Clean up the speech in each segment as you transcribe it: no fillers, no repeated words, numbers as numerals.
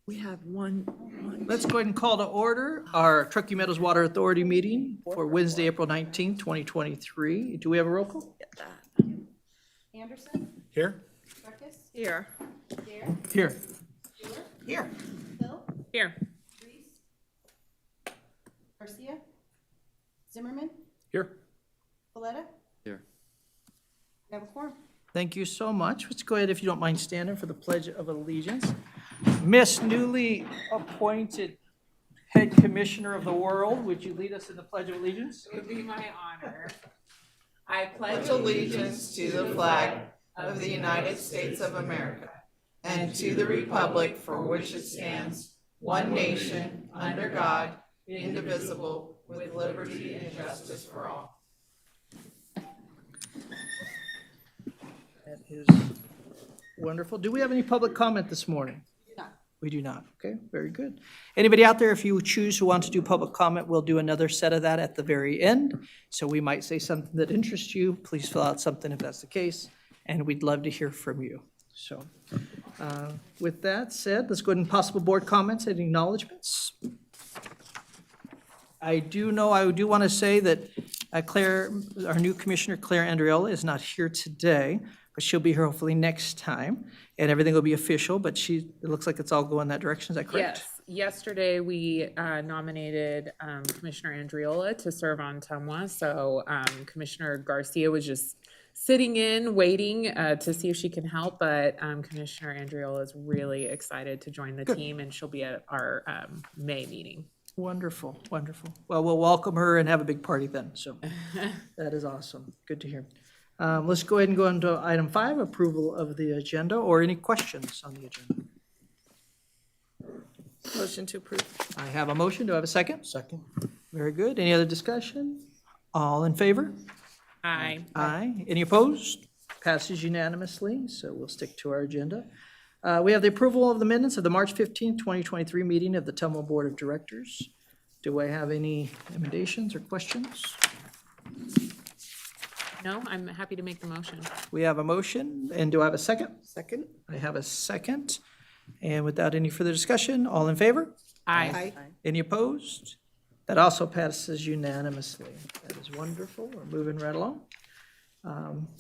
We have one. Let's go ahead and call to order our Truckee Meadows Water Authority meeting for Wednesday, April 19th, 2023. Do we have a roll call? Get that. Anderson, Here? Marcus, Here. Dare, Here. Stewart, Here. Phil, Here. Reese, Garcia, Zimmerman, Here. Valletta. Here. We have a quorum. Thank you so much. Let's go ahead, if you don't mind standing for the Pledge of Allegiance. Miss newly appointed Head Commissioner of the World, would you lead us in the Pledge of Allegiance? It would be my honor. I pledge Pledge allegiance to the flag of the United States of America and to the republic for which it stands, one nation, under God, indivisible, with liberty and justice for all. That is wonderful. Do we have any public comment this morning? We do not. Okay, very good. Anybody out there, if you choose to want to do public comment, we'll do another set of that at the very end. So we might say something that interests you. Please fill out something if that's the case, and we'd love to hear from you. So with that said, let's go ahead and possible board comments and acknowledgements. I do want to say that Claire, our new commissioner, Claire Andriola, is not here today, but she'll be here hopefully next time, and everything will be official, but it looks like it's all going that direction, is that correct? Yes, yesterday we nominated Commissioner Andriola to serve on TUMWA. So Commissioner Garcia was just sitting in, waiting to see if she can help, but Commissioner Andriola is really excited to join the team, and she'll be at our May meeting. Wonderful, wonderful. Well, we'll welcome her and have a big party then, so that is awesome. Good to hear. Let's go ahead and go into item 5, approval of the agenda, or any questions on the agenda. Motion to approve. I have a motion. Do I have a second? Second. Very good. Any other discussion? All in favor? Aye. Aye. Any opposed? Passes unanimously, so we'll stick to our agenda. We have the approval of the minutes of the March 15th, 2023 meeting of the Tumwell Board of Directors. Do I have any recommendations or questions? No, I'm happy to make the motion. We have a motion, and do I have a second? Second. I have a second. And without any further discussion, all in favor? Aye. Any opposed? That also passes unanimously. That is wonderful. We're moving right along.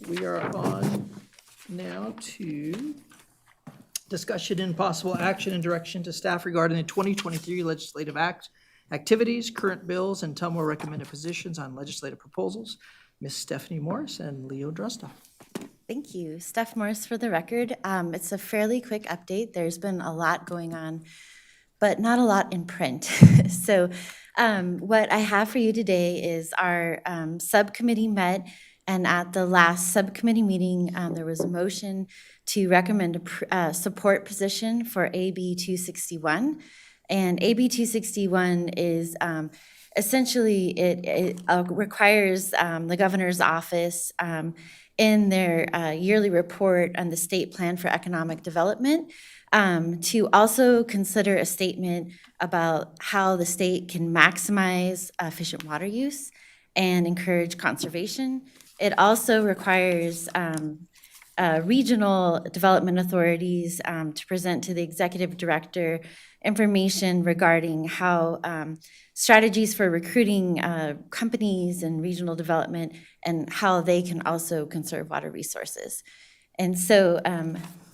We are on now to discussion and possible action and direction to staff regarding the 2023 legislative activities, current bills, and Tumwell recommended positions on legislative proposals. Ms. Stephanie Morris and Leo Dresta. Thank you. Steph Morris for the record. It's a fairly quick update. There's been a lot going on, but not a lot in print. So what I have for you today is our subcommittee met, and at the last subcommittee meeting, there was a motion to recommend a support position for AB 261. And AB 261 is essentially, it requires the governor's office in their yearly report on the state plan for economic development to also consider a statement about how the state can maximize efficient water use and encourage conservation. It also requires regional development authorities to present to the executive director information regarding how strategies for recruiting companies and regional development and how they can also conserve water resources. And so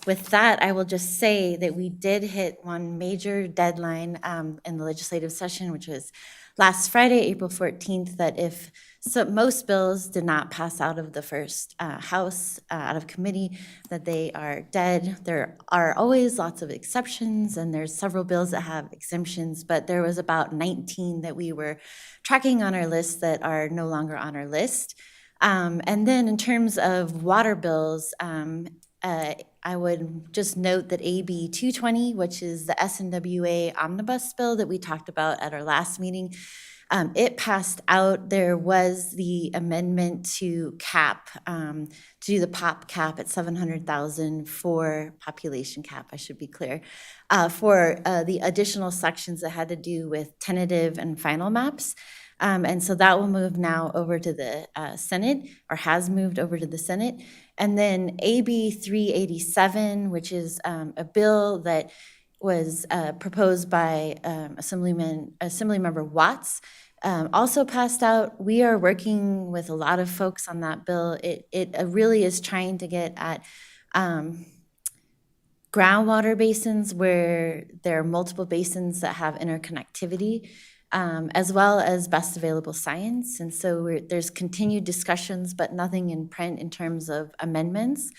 with that, I will just say that we did hit one major deadline in the legislative session, which was last Friday, April 14th, that if most bills did not pass out of the first House, out of committee, that they are dead. There are always lots of exceptions, and there's several bills that have exemptions, but there was about 19 that we were tracking on our list that are no longer on our list. And then in terms of water bills, I would just note that AB 220, which is the SNWA omnibus bill that we talked about at our last meeting, it passed out. There was the amendment to cap, to do the POP cap at 700,000 for population cap, I should be clear, for the additional sections that had to do with tentative and final maps. And so that will move now over to the Senate, or has moved over to the Senate. And then AB 387, which is a bill that proposed by Assemblymember Watts, also passed out. We are working with a lot of folks on that bill. It really is trying to get at groundwater basins where there are multiple basins that have interconnectivity, as well as best available science. And so there's continued discussions, but nothing in print in terms of amendments.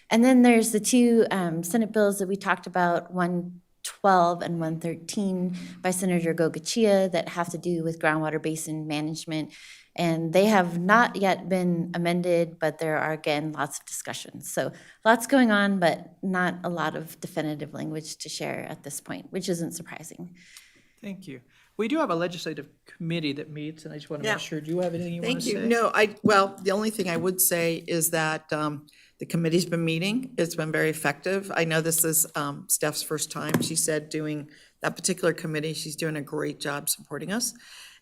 And then there's the two Senate bills that we talked about, 112 and 113 by Senator Gogachia, that have to do with groundwater basin management. And they have not yet been amended, but there are, again, lots of discussions. So lots going on, but not a lot of definitive language to share at this point, which isn't surprising. Thank you. We do have a legislative committee that meets, and I just want to Yeah. make sure, do you have anything you want Thank to say? you. No, well, the only thing I would say is that the committee's been meeting. It's been very effective. I know this is Steph's first time, she said, doing that particular committee. She's doing a great job supporting us.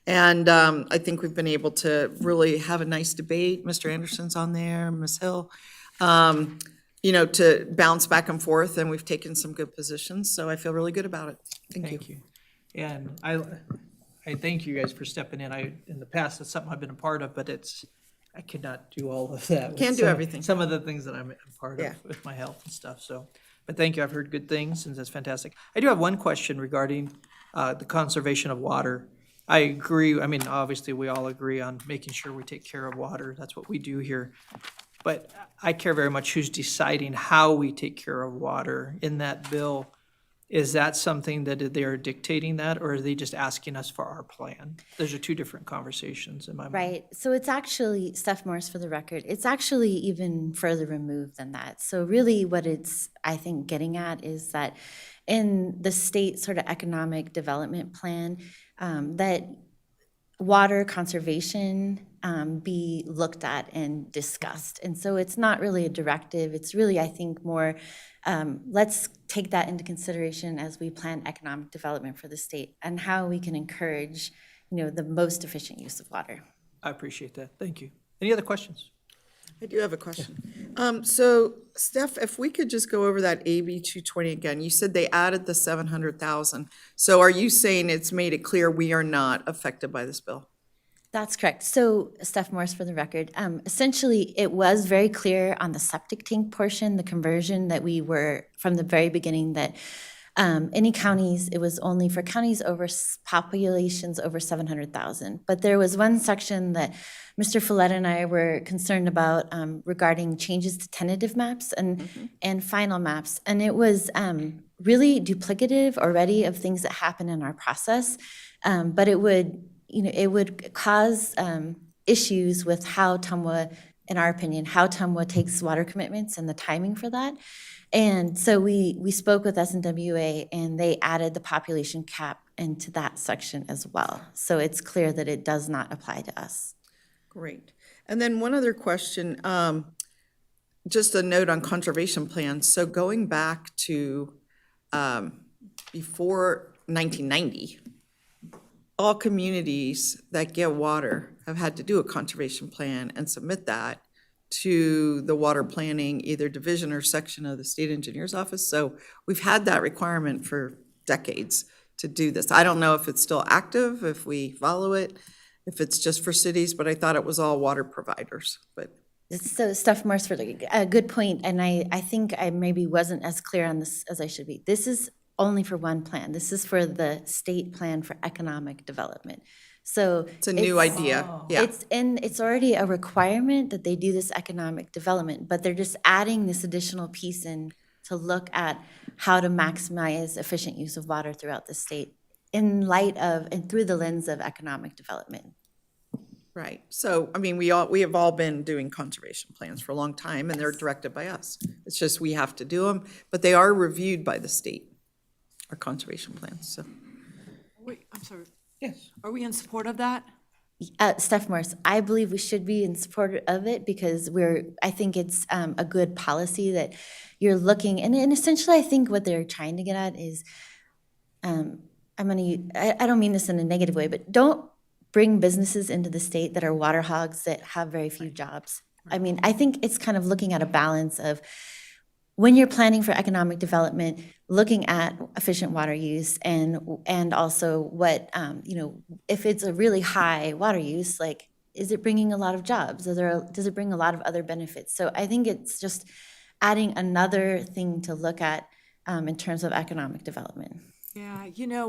And I think we've been able to really have a nice debate. Mr. Anderson's on there, Ms. Hill, to bounce back and forth, and we've taken some good positions, so I feel really good about it. Thank you. Thank you. And I thank you guys for stepping in. In the past, it's something I've been a part of, but I could not do all of that. with Can't do everything. Some of the things that I'm a part Yeah. of with my health and stuff, so. But thank you, I've heard good things, and that's fantastic. I do have one question regarding the conservation of water. I agree, I mean, obviously, we all agree on making sure we take care of water. That's what we do here. But I care very much who's deciding how we take care of water in that bill. Is that something that they are dictating that, or are they just asking us for our plan? Those are two different conversations in my mind. Right. So it's actually, Steph Morris for the record, it's actually even further removed than that. So really what it's, I think, getting at is that in the state sort of economic development plan, that water conservation be looked at and discussed. And so it's not really a directive. It's really, I think, more, let's take that into consideration as we plan economic development for the state and how we can encourage, the most efficient use of water. I appreciate that. Thank you. Any other questions? I do have a question. So Steph, if we could just go over that AB 220 again, you said they added the 700,000. So are you saying it's made it clear we are not affected by this bill? That's correct. So, Steph Morris for the record, essentially, it was very clear on the septic tank portion, the conversion, that we were, from the very beginning, that any counties, it was only for counties over populations over 700,000. But there was one section that Mr. Folletta and I were concerned about regarding changes to tentative maps and final maps. And it was really duplicative already of things that happen in our process. But it would cause issues with how TUMWA, in our opinion, how TUMWA takes water commitments and the timing for that. And so we spoke with SNWA, and they added the population cap into that section as well. So it's clear that it does not apply to us. Great. And then one other question, just a note on conservation plans. So going back to before 1990, all communities that get water have had to do a conservation plan and submit that to the water planning, either division or section of the state engineer's office. So we've had that requirement for decades to do this. I don't know if it's still active, if we follow it, if it's just for cities, but I thought it was all water providers, but. So, Steph Morris, for a good point, and I think I maybe wasn't as clear on this as I should be. This is only for one plan. This is for the state plan for economic development. So It's a new idea, yeah. It's already a requirement that they do this economic development, but they're just adding this additional piece in to look at how to maximize efficient use of water throughout the state in light of and through the lens of economic development. Right. So, I mean, we have all been doing conservation plans for a long time, and they're directed by us. It's just we have to do them, but they are reviewed by the state, our conservation plans, so. Wait, I'm sorry. Yes. Are we in support of that? Steph Morris, I believe we should be in support of it because I think it's a good policy that you're looking, and essentially I think what they're trying to get at is, I don't mean this in a negative way, but don't bring businesses into the state that are water hogs that have very few jobs. I mean, I think it's kind of looking at a balance of when you're planning for economic development, looking at efficient water use and also what, if it's a really high water use, like, is it bringing a lot of jobs? Does it bring a lot of other benefits? So I think it's just adding another thing to look at in terms of economic development. Yeah,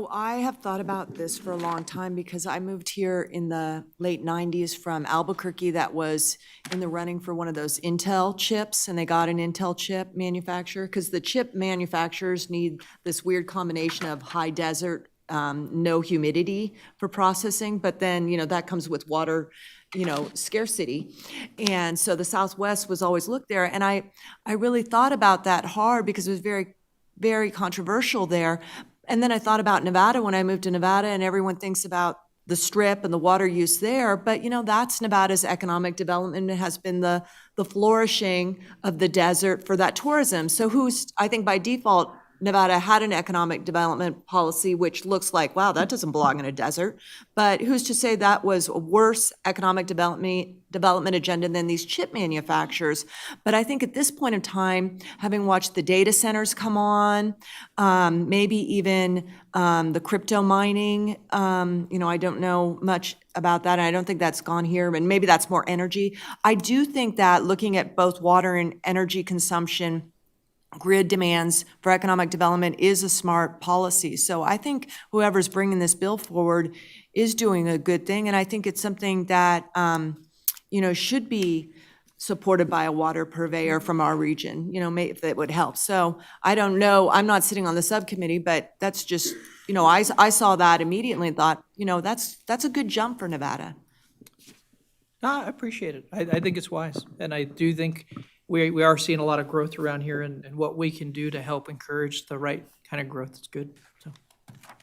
I have thought about this for a long time because I moved here in the late 90s from Albuquerque that was in the running for one of those Intel chips, and they got an Intel chip manufacturer because the chip manufacturers need this weird combination of high desert, no humidity for processing, but then, that comes with water, scarcity. And so the Southwest was always looked there, and I really thought about that hard because it was very, very controversial there. And then I thought about Nevada when I moved to Nevada, and everyone thinks about the Strip and the water use there. But, that's Nevada's economic development. It has been the flourishing of the desert for that tourism. So I think by default, Nevada had an economic development policy, which looks like, wow, that doesn't belong in a desert. But who's to say that was a worse economic development agenda than these chip manufacturers? But I think at this point in time, having watched the data centers come on, maybe even the crypto mining, I don't know much about that, and I don't think that's gone here, and maybe that's more energy. I do think that looking at both water and energy consumption, grid demands for economic development is a smart policy. So I think whoever's bringing this bill forward is doing a good thing, and I think it's something that, should be supported by a water purveyor from our region, if that would help. So I don't know, I'm not sitting on the subcommittee, but that's just, I saw that immediately and thought, that's a good jump for Nevada. No, I appreciate it. I think it's wise. And I do think we are seeing a lot of growth around here, and what we can do to help encourage the right kind of growth is good. So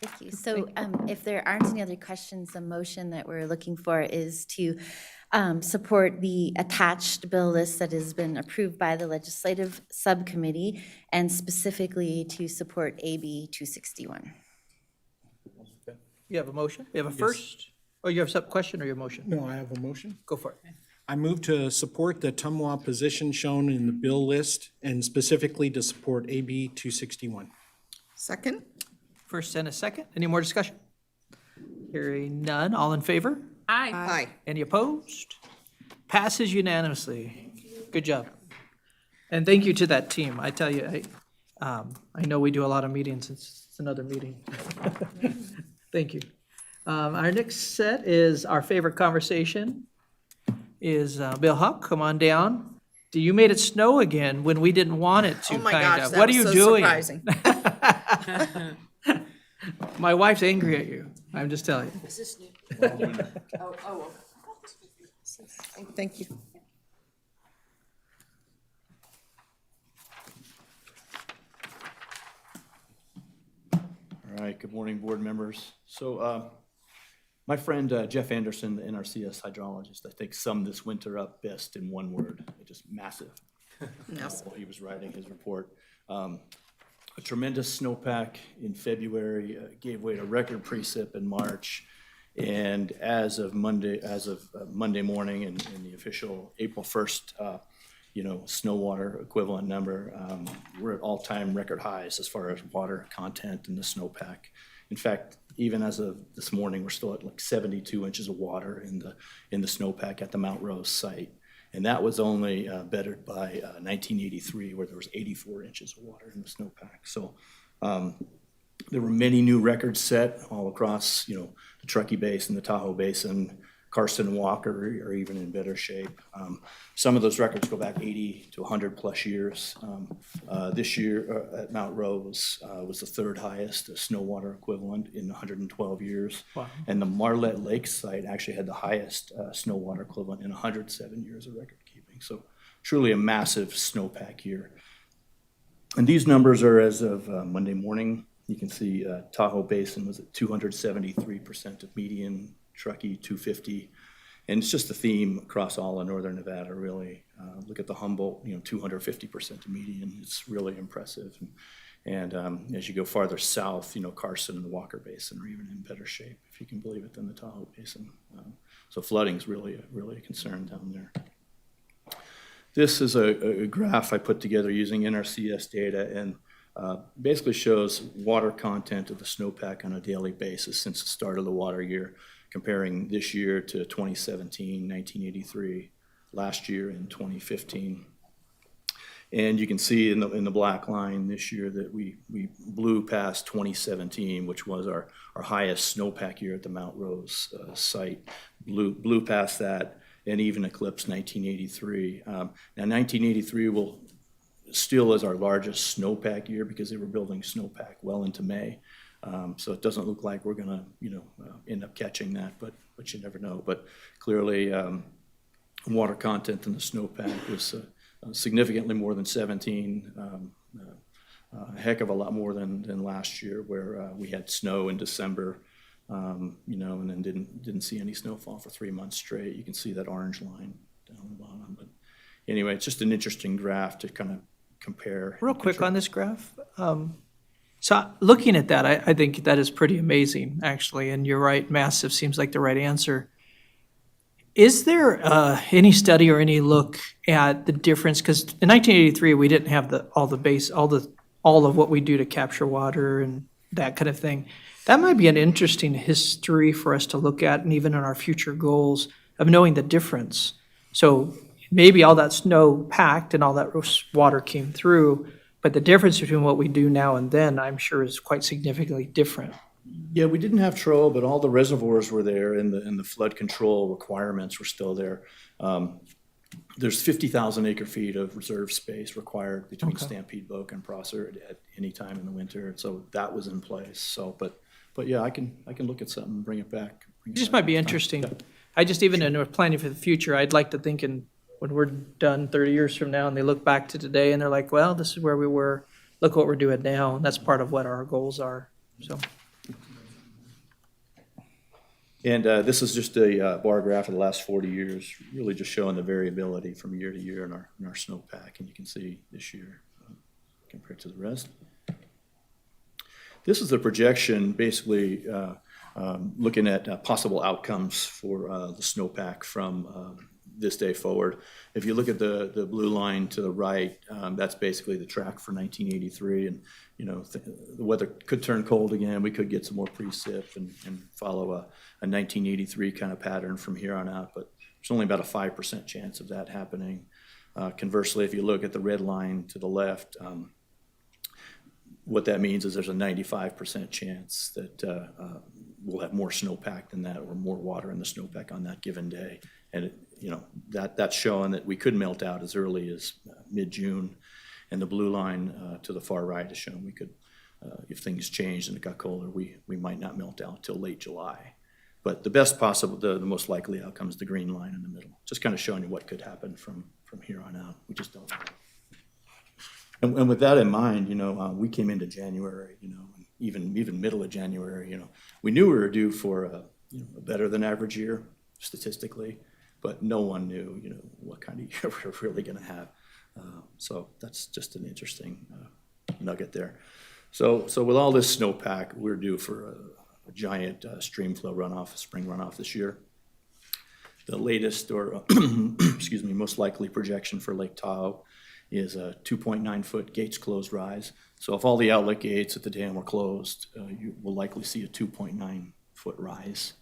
Thank you. So if there aren't any other questions, the motion that we're looking for is to support the attached bill list that has been approved by the legislative subcommittee, and specifically to support AB 261. you have a motion? You have a first? Oh, you have some question or your motion? No, I have a motion. Go for it. I move to support the Tumwa position shown in the bill list and specifically to support AB 261. Second? First and a second. Any more discussion? Hearing none. All in favor? Aye. Aye. Any opposed? Passes unanimously. Good job. And thank you to that team. I tell you, I know we do a lot of meetings. It's another meeting. Thank you. Our next set is our favorite conversation is Bill Huck. Come on down. You made it snow again when we didn't want it to, Oh my kind gosh, of. that What are was you so doing? surprising. My wife's angry at you. I'm just telling you. Is this new? Oh. Thank you. All right, good morning, board members. So my friend Jeff Anderson, the NRCS hydrologist, I think summed this winter up best in one word, just massive, while he was writing his report. A tremendous snowpack in February gave way to record precip in March. And as of Monday morning and the official April 1st, snow water equivalent number, we're at all-time record highs as far as water content in the snowpack. In fact, even as of this morning, we're still at like 72 inches of water in the snowpack at the Mount Rose site. And that was only bettered by 1983, where there was 84 inches of water in the snowpack. So there were many new records set all across, the Truckee Basin, the Tahoe Basin. Carson and Walker are even in better shape. Some of those records go back 80 to 100 plus years. This year at Mount Rose was the third highest snow water equivalent in 112 years. Wow. And the Marlette Lake site actually had the highest snow water equivalent in 107 years of record keeping. So truly a massive snowpack year. And these numbers are as of Monday morning. You can see Tahoe Basin was at 273% of median, Truckee 250, and it's just a theme across all of northern Nevada, really. Look at the Humboldt, 250% of median. It's really impressive. And as you go farther south, Carson and the Walker Basin are even in better shape, if you can believe it, than the Tahoe Basin. So flooding's really a concern down there. This is a graph I put together using NRCS data and basically shows water content of the snowpack on a daily basis since the start of the water year, comparing this year to 2017, 1983, last year in 2015. And you can see in the black line this year that we blew past 2017, which was our highest snowpack year at the Mount Rose site. Blew past that and even eclipsed 1983. Now 1983 will still is our largest snowpack year because they were building snowpack well into May. So it doesn't look like we're gonna, end up catching that, but you never know. But clearly, water content in the snowpack was significantly more than 17, a heck of a lot more than last year where we had snow in December, and then didn't see any snowfall for 3 months straight. You can see that orange line down the bottom. But anyway, it's just an interesting graph to kind of compare. Real quick on this graph. So looking at that, I think that is pretty amazing, actually. And you're right, massive seems like the right answer. Is there any study or any look at the difference? Because in 1983, we didn't have all of what we do to capture water and that kind of thing. That might be an interesting history for us to look at, and even in our future goals of knowing the difference. So maybe all that snow packed and all that water came through, but the difference between what we do now and then, I'm sure, is quite significantly different. Yeah, we didn't have Troll, but all the reservoirs were there, and the flood control requirements were still there. There's 50,000 acre feet of reserve space required between Stampede, Boca, and Prosser at any time in the winter, and so that was in place. So, but yeah, I can look at something and bring it back. It just might be interesting. Yeah. I just, even in planning for the future, I'd like to think when we're done 30 years from now and they look back to today and they're like, well, this is where we were, look what we're doing now. And that's part of what our goals are, so. And this is just a bar graph of the last 40 years, really just showing the variability from year to year in our snowpack. And you can see this year compared to the rest. This is a projection, basically looking at possible outcomes for the snowpack from this day forward. If you look at the blue line to the right, that's basically the track for 1983. And, the weather could turn cold again. We could get some more precip and follow a 1983 kind of pattern from here on out. But there's only about a 5% chance of that happening. Conversely, if you look at the red line to the left, what that means is there's a 95% chance that we'll have more snowpack than that, or more water in the snowpack on that given day. And that's showing that we could melt out as early as mid-June. And the blue line to the far right is showing we could, if things changed and it got colder, we might not melt out till late July. But the best possible, the most likely outcome is the green line in the middle. Just kind of showing you what could happen from here on out. We just don't know. And with that in mind, we came into January, even middle of January, we knew we were due for a better than average year statistically, but no one knew, what kind of year we were really going to have. So that's just an interesting nugget there. So with all this snowpack, we're due for a giant stream flow runoff, spring runoff this year. The latest, or most likely projection for Lake Tahoe is a 2.9 foot gates closed rise. So if all the outlet gates at the dam were closed, you will likely see a 2.9 foot rise.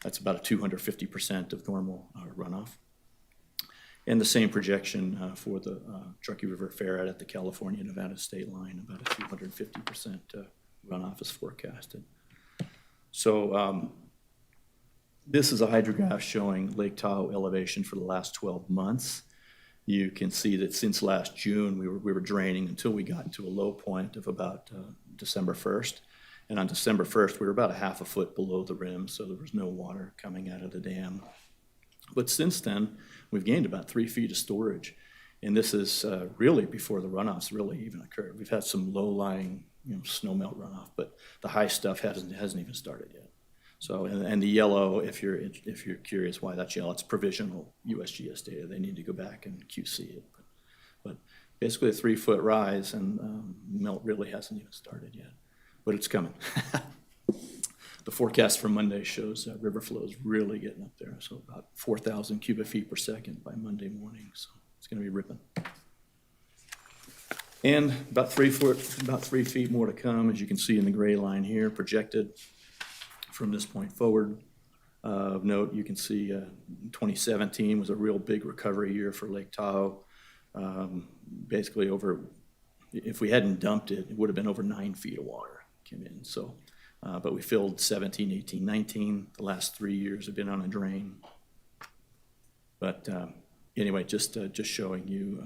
That's about a 250% of normal runoff. And the same projection for the Truckee River Ferret at the California-Nevada state line, about a 250% runoff is forecasted. So this is a hydrograph showing Lake Tahoe elevation for the last 12 months. You can see that since last June, we were draining until we got to a low point of about December 1st. And on December 1st, we were about a half a foot below the rim, so there was no water coming out of the dam. But since then, we've gained about 3 feet of storage. And this is really before the runoffs really even occurred. We've had some low-lying snowmelt runoff, but the high stuff hasn't even started yet. So, and the yellow, if you're curious why that's yellow, it's provisional USGS data. They need to go back and QC it. But basically a 3 foot rise, and melt really hasn't even started yet. But it's coming. The forecast for Monday shows river flow is really getting up there. So about 4,000 cubic feet per second by Monday morning. So It's gonna be ripping. And about 3 feet more to come, as you can see in the gray line here, projected from this point forward. Of note, you can see 2017 was a real big recovery year for Lake Tahoe. Basically if we hadn't dumped it, it would have been over 9 feet of water came in. So, but we filled 17, 18, 19. The last 3 years have been on a drain. But anyway, just showing you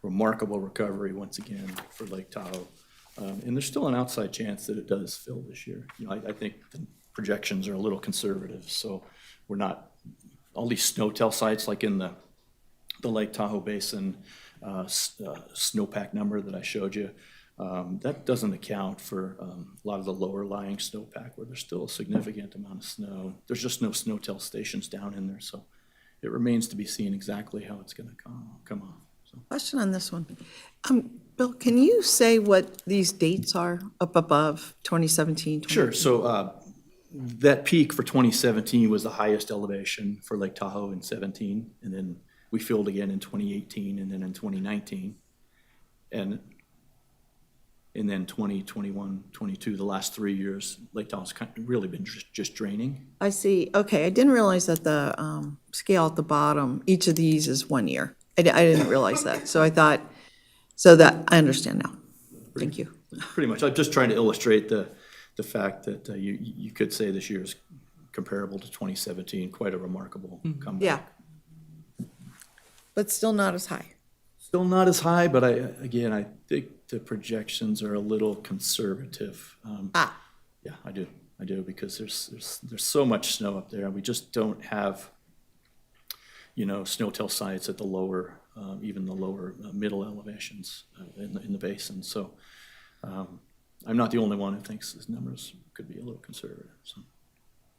remarkable recovery once again for Lake Tahoe. And there's still an outside chance that it does fill this year. You know, I think the projections are a little conservative, so we're not, all these snowtail sites like in the Lake Tahoe Basin snowpack number that I showed you, that doesn't account for a lot of the lower lying snowpack where there's still a significant amount of snow. There's just no snowtail stations down in there, so it remains to be seen exactly how it's gonna come off. So. Question on this one. Bill, can you say what these dates are up above 2017? Sure, so that peak for 2017 was the highest elevation for Lake Tahoe in 17, and then we filled again in 2018 and then in 2019. And then 20, 21, 22, the last 3 years, Lake Tahoe's really been just draining. I see. Okay, I didn't realize that the scale at the bottom, each of these is 1 year. I didn't realize that. So I thought, so that, I understand now. Thank you. Pretty much. I'm just trying to illustrate the fact that you could say this year is comparable to 2017, quite a remarkable comeback. Yeah. But still not as high. Still not as high, but I think the projections are a little conservative. Yeah, I do, because there's so much snow up there, and we just don't have, snowtail sites at the lower, even the lower middle elevations in the basin. So I'm not the only one who thinks these numbers could be a little conservative.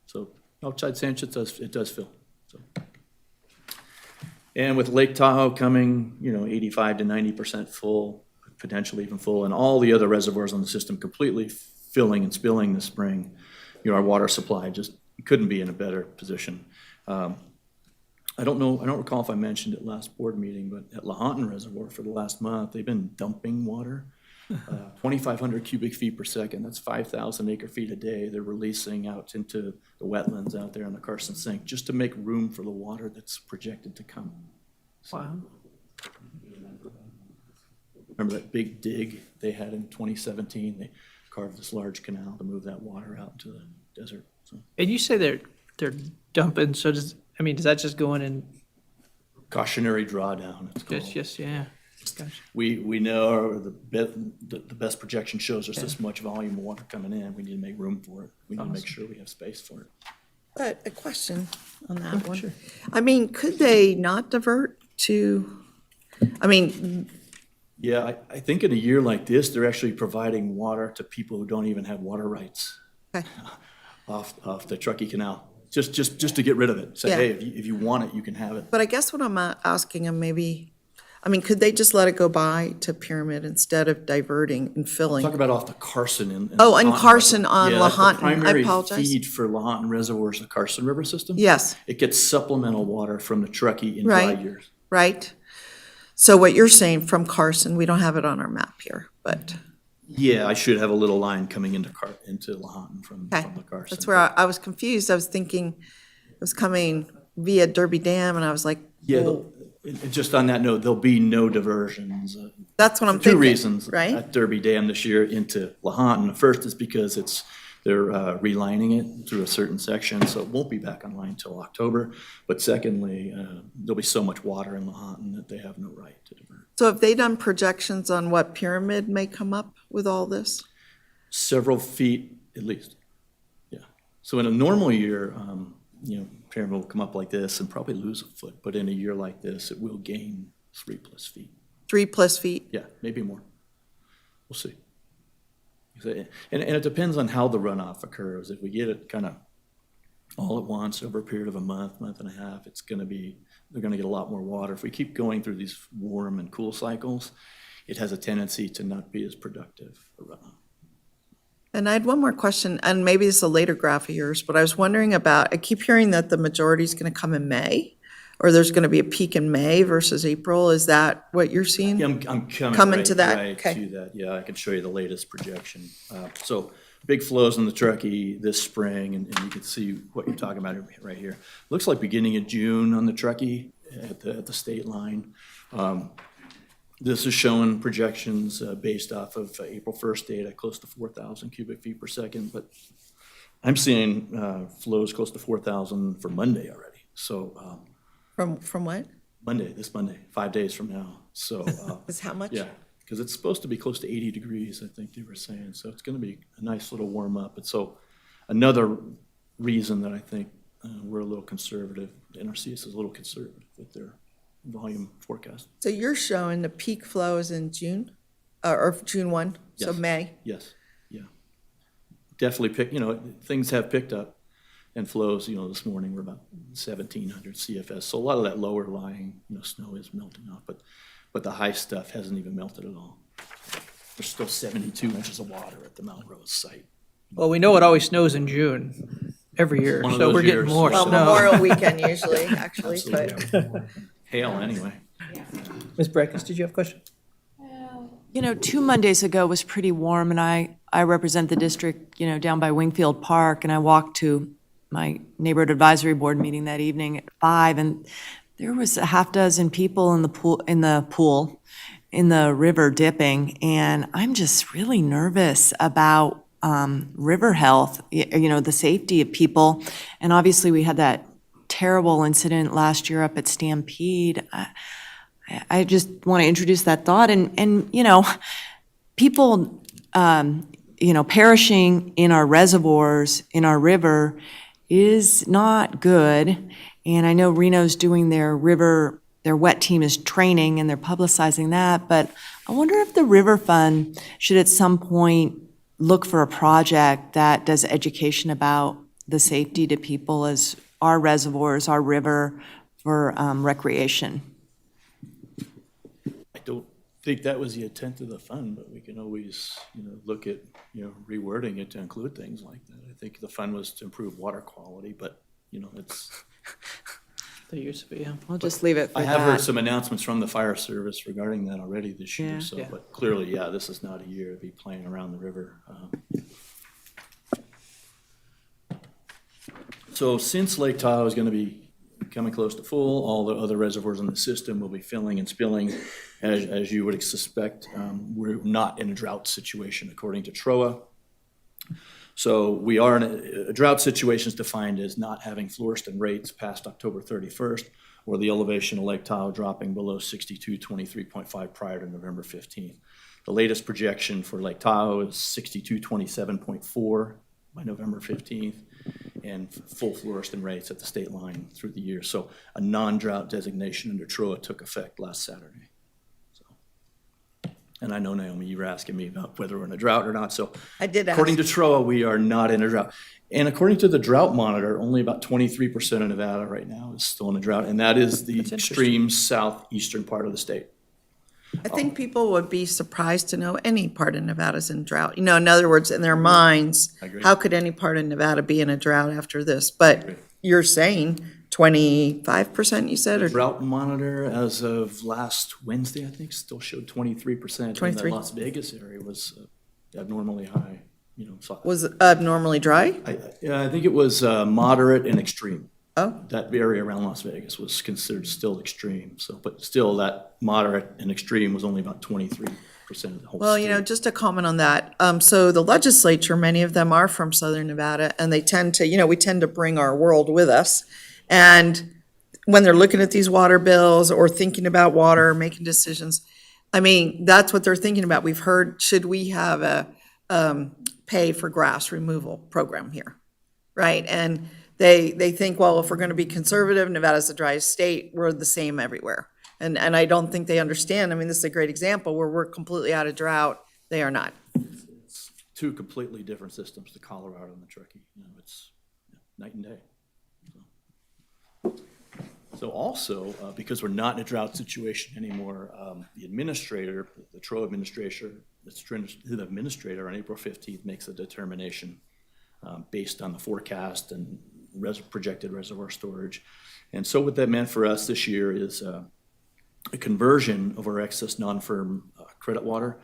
So outside Sanchez, it does fill. So. And with Lake Tahoe coming, 85 to 90% full, potentially even full, and all the other reservoirs on the system completely filling and spilling this spring, our water supply just couldn't be in a better position. I don't recall if I mentioned it last board meeting, but at Lahontan Reservoir for the last month, they've been dumping water, 2,500 cubic feet per second. That's 5,000 acre feet a day. They're releasing out into the wetlands out there in the Carson Sink just to make room for the water that's projected to come. Wow. Remember that big dig they had in 2017? They carved this large canal to move that water out into the desert. So. And you say they're dumping, so does that just go in and Cautionary drawdown, it's called. just, yeah. Gotcha. We know the best projection shows us this much volume of water coming in. We need to make room for it. We need to make sure we have space for it. But a question on that one. Sure. Could they not divert to, Yeah, I think in a year like this, they're actually providing water to people who don't even have water rights okay. off the Truckee Canal, just to get rid of it. Say, Yeah. hey, if you want it, you can have it. But I guess what I'm asking them could they just let it go by to Pyramid instead of diverting and filling? Talk about off the Carson and Oh, and Lahontan Carson Reservoir. on Yeah, that's the Lahontan. I primary apologize. feed for Lahontan Reservoir is the Carson River system. Yes, It gets supplemental water from the Truckee in dry Right. years. right? So what you're saying from Carson, we don't have it on our map here, but, Yeah, I should have a little line coming into Lahontan from okay. the Carson. That's where I was confused. I was thinking it was coming via Derby Dam, and I was like, Yeah, well, and just on that note, there'll be no diversions. that's what I'm For thinking. two reasons. Right? At Derby Dam this year into Lahontan. The first is because they're relining it through a certain section, so it won't be back online until October. But secondly, there'll be so much water in Lahontan that they have no right to divert. So have they done projections on what Pyramid may come up with all this? Several feet at least, yeah. So in a normal year, Pyramid will come up like this and probably lose a foot. But in a year like this, it will gain 3+ feet. 3+ feet? Yeah, maybe more. We'll see. And it depends on how the runoff occurs. If we get it kind of all at once over a period of a month and a half, they're going to get a lot more water. If we keep going through these warm and cool cycles, it has a tendency to not be as productive a runoff. And I had one more question, and maybe this is a later graph of yours, but I was wondering about, I keep hearing that the majority is going to come in May. or there's going to be a peak in May versus April. Is that what you're seeing? Yeah, I'm Coming to that, right okay. to that. Yeah, I can show you the latest projection. So big flows in the Truckee this spring, and you can see what you're talking about right here. Looks like beginning of June on the Truckee at the state line. This is showing projections based off of April 1st data, close to 4,000 cubic feet per second, but I'm seeing flows close to 4,000 for Monday already. So From what? this Monday, 5 days from now. So Is how much? yeah, because it's supposed to be close to 80 degrees, I think they were saying. So it's going to be a nice little warm up. And so another reason that I think we're a little conservative, NRCS is a little conservative with their volume forecast. So you're showing the peak flows in June, or June 1, so Yes. May? Yes, yeah. Definitely things have picked up and flows, this morning were about 1,700 CFS. So a lot of that lower lying, snow is melting off, but the high stuff hasn't even melted at all. There's still 72 inches of water at the Mount Rose site. Well, we know it always snows in June every year, One of so those we're getting years. more Well, snow. Memorial Weekend usually, actually, but Absolutely. Hail anyway. Ms. Breckus, did you have a question? 2 Mondays ago was pretty warm, and I represent the district, down by Wingfield Park, and I walked to my neighborhood advisory board meeting that evening at 5, and there was a half dozen people in the river dipping, and I'm just really nervous about river health, the safety of people. And obviously, we had that terrible incident last year up at Stampede. I just want to introduce that thought, and people, perishing in our reservoirs, in our river, is not good. And I know Reno's doing their wet team is training, and they're publicizing that, but I wonder if the River Fund should at some point look for a project that does education about the safety to people as our reservoirs, our river, for recreation. I don't think that was the intent of the fund, but we can always, look at, rewording it to include things like that. I think the fund was to improve water quality, but, it's, There used to be, yeah. I'll just leave it for I have heard that. some announcements from the fire service regarding that already this year, Yeah. so, Yeah. but clearly, yeah, this is not a year to be playing around the river. So since Lake Tahoe is gonna be coming close to full, all the other reservoirs in the system will be filling and spilling, as you would suspect. We're not in a drought situation according to TROA. So we are in a drought situation is defined as not having fluorescent rates past October 31st, or the elevation of Lake Tahoe dropping below 6223.5 prior to November 15th. The latest projection for Lake Tahoe is 6227.4 by November 15th, and full fluorescent rates at the state line through the year. So a non-drought designation under TROA took effect last Saturday. And I know, Naomi, you were asking me about whether we're in a drought or not, so. I did ask. According to TROA, we are not in a drought. And according to the drought monitor, only about 23% of Nevada right now is still in a drought, and that is the extreme southeastern part of the state. I think people would be surprised to know any part of Nevada's in drought. In other words, in their minds, I agree. how could any part of Nevada be in a drought after this? But you're saying 25%, you said, or Drought monitor as of last Wednesday, I think, still showed 23%. And 23. the Las Vegas area was abnormally high, so. was abnormally dry? I think it was moderate and extreme. Oh, That area around Las Vegas was considered still extreme, so, but still that moderate and extreme was only about 23% of the whole well, state. just a comment on that. So the legislature, many of them are from Southern Nevada, and they tend to, we tend to bring our world with us. And when they're looking at these water bills or thinking about water, making decisions, that's what they're thinking about. We've heard, should we have a pay for grass removal program here, right? And they think, well, if we're going to be conservative, Nevada's the driest state, we're the same everywhere. And I don't think they understand. This is a great example where we're completely out of drought. They are not. Two completely different systems, the Colorado and the Truckee. It's night and day. So also, because we're not in a drought situation anymore, the administrator, the TROA administrator, the administrator on April 15th makes a determination based on the forecast and projected reservoir storage. And so what that meant for us this year is a conversion of our excess non-firm credit water.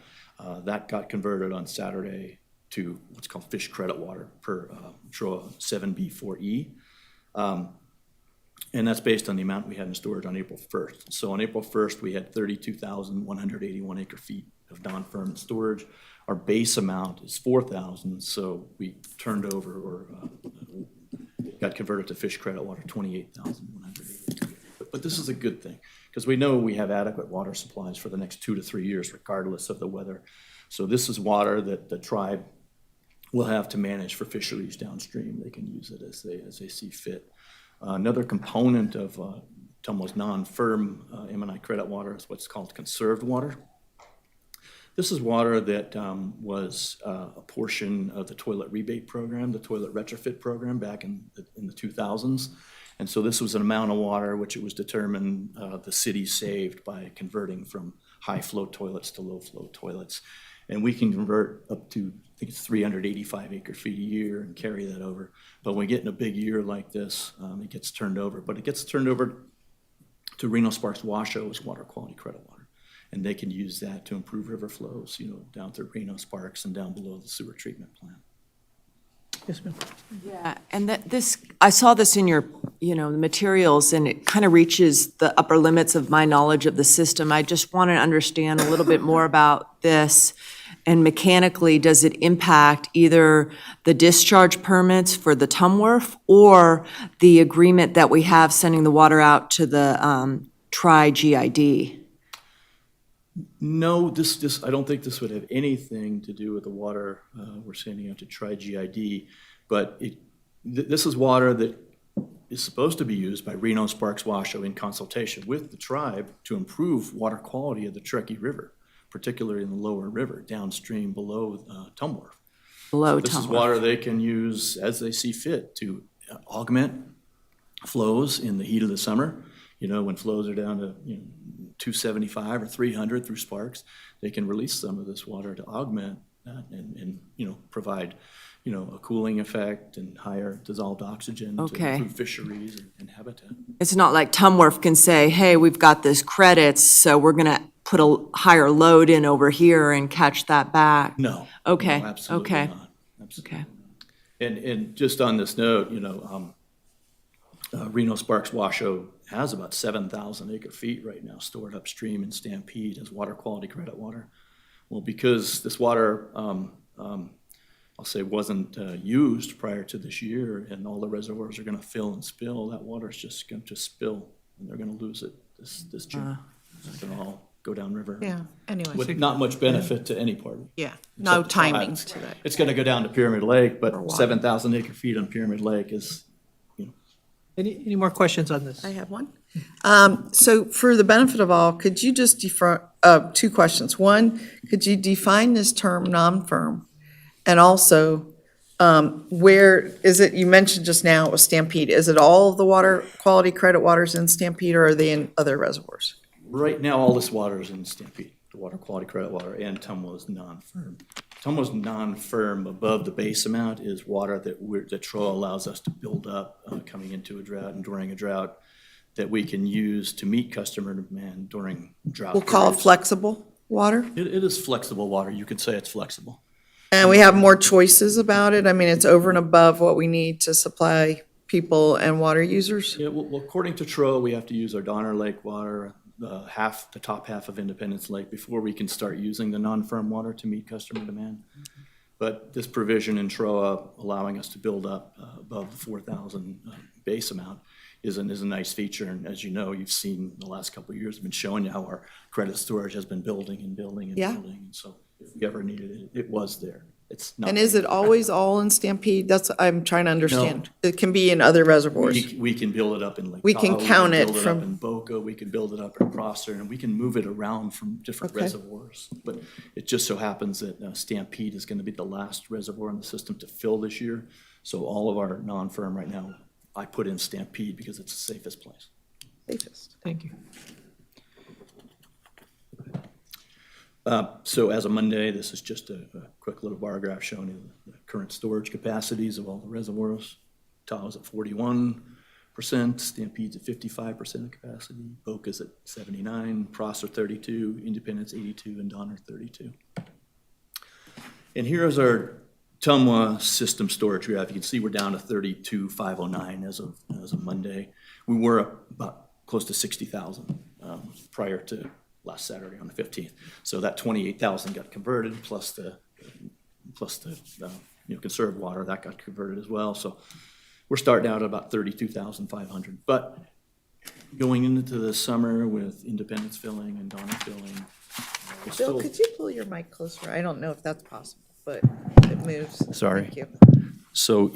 That got converted on Saturday to what's called fish credit water per TROA 7B4E. And that's based on the amount we had in storage on April 1st. So on April 1st, we had 32,181 acre feet of non-firm storage. Our base amount is 4,000, so we turned over or got converted to fish credit water, 28,182. But this is a good thing, because we know we have adequate water supplies for the next 2 to 3 years, regardless of the weather. So this is water that the tribe will have to manage for fisheries downstream. They can use it as they see fit. Another component of Tumwa's non-firm M&I credit water is what's called conserved water. This is water that was a portion of the toilet rebate program, the toilet retrofit program back in the 2000s. And so this was an amount of water which it was determined the city saved by converting from high flow toilets to low flow toilets. And we can convert up to, I think it's 385 acre feet a year and carry that over. But when we get in a big year like this, it gets turned over. But it gets turned over to Reno Sparks Washoe as water quality credit water. And they can use that to improve river flows, down through Reno Sparks and down below the sewer treatment plant. Yes, ma'am. Yeah, and I saw this in your, the materials, and it kind of reaches the upper limits of my knowledge of the system. I just want to understand a little bit more about this. And mechanically, does it impact either the discharge permits for the Tumwharf or the agreement that we have sending the water out to the Tri-GID? No, I don't think this would have anything to do with the water we're sending out to Tri-GID, but this is water that is supposed to be used by Reno Sparks Washoe in consultation with the tribe to improve water quality of the Truckee River, particularly in the lower river, downstream below Tumwharf. This is water they can use as they see fit to augment flows in the heat of the summer. When flows are down to 275 or 300 through Sparks, they can release some of this water to augment that and provide a cooling effect and higher dissolved oxygen to improve fisheries and habitat. It's not like Tumwharf can say, hey, we've got this credits, so we're going to put a higher load in over here and catch that back. No. Okay. No, absolutely Okay. not. Absolutely. Okay. And just on this note, Reno Sparks Washoe has about 7,000 acre feet right now stored upstream in Stampede as water quality credit water. Well, because this water, I'll say, wasn't used prior to this year, and all the reservoirs are going to fill and spill, that water is just going to spill, and they're going to lose it this June. It's going to all go downriver. Yeah, anyway, With not much benefit to any party. yeah, no Except the tribes. timing to that. It's going to go down to Pyramid Lake, but 7,000 acre feet on Pyramid Lake is, Any more questions on this? I have one. So for the benefit of all, could you just two questions. One, could you define this term non-firm? And also, where is it, you mentioned just now it was Stampede. Is it all of the water quality credit waters in Stampede, or are they in other reservoirs? right now, all this water is in Stampede, the water quality credit water, and Tumwa's non-firm. Tumwa's non-firm above the base amount is water that TROA allows us to build up coming into a drought and during a drought that we can use to meet customer demand during drought We'll call it periods. flexible water? It is flexible water. You could say it's flexible. And we have more choices about it? I mean, it's over and above what we need to supply people and water users? Yeah, well, according to TROA, we have to use our Donner Lake water, the top half of Independence Lake, before we can start using the non-firm water to meet customer demand. But this provision in TROA allowing us to build up above the 4,000 base amount is a nice feature. And as you know, you've seen the last couple of years, I've been showing you how our credit storage has been building and building and Yeah. building. And so if we ever needed it, it was there. It's not. And is it always all in Stampede? That's, I'm trying to understand. It can be in other reservoirs. We can build it up in Lake We can Tahoe, count it build from- up in Boca, we can build it up in Prosser, and we can move it around from different Okay. reservoirs. But it just so happens that Stampede is gonna be the last reservoir in the system to fill this year. So all of our non-firm right now, I put in Stampede because it's the safest place. Safest. Thank you. So as of Monday, this is just a quick little bar graph showing you the current storage capacities of all the reservoirs. Tahoe's at 41%, Stampede's at 55% of capacity, Boca's at 79, Prosser 32, Independence 82, and Donner 32. And here's our Tumwa system storage graph. You can see we're down to 32,509 as of Monday. We were up about close to 60,000 prior to last Saturday on the 15th. So that 28,000 got converted, plus the conserved water, that got converted as well. So we're starting out at about 32,500. But going into the summer with Independence filling and Donner filling, we'll Bill, still, could you pull your mic closer? I don't know if that's possible, but it moves. Sorry. Thank you. so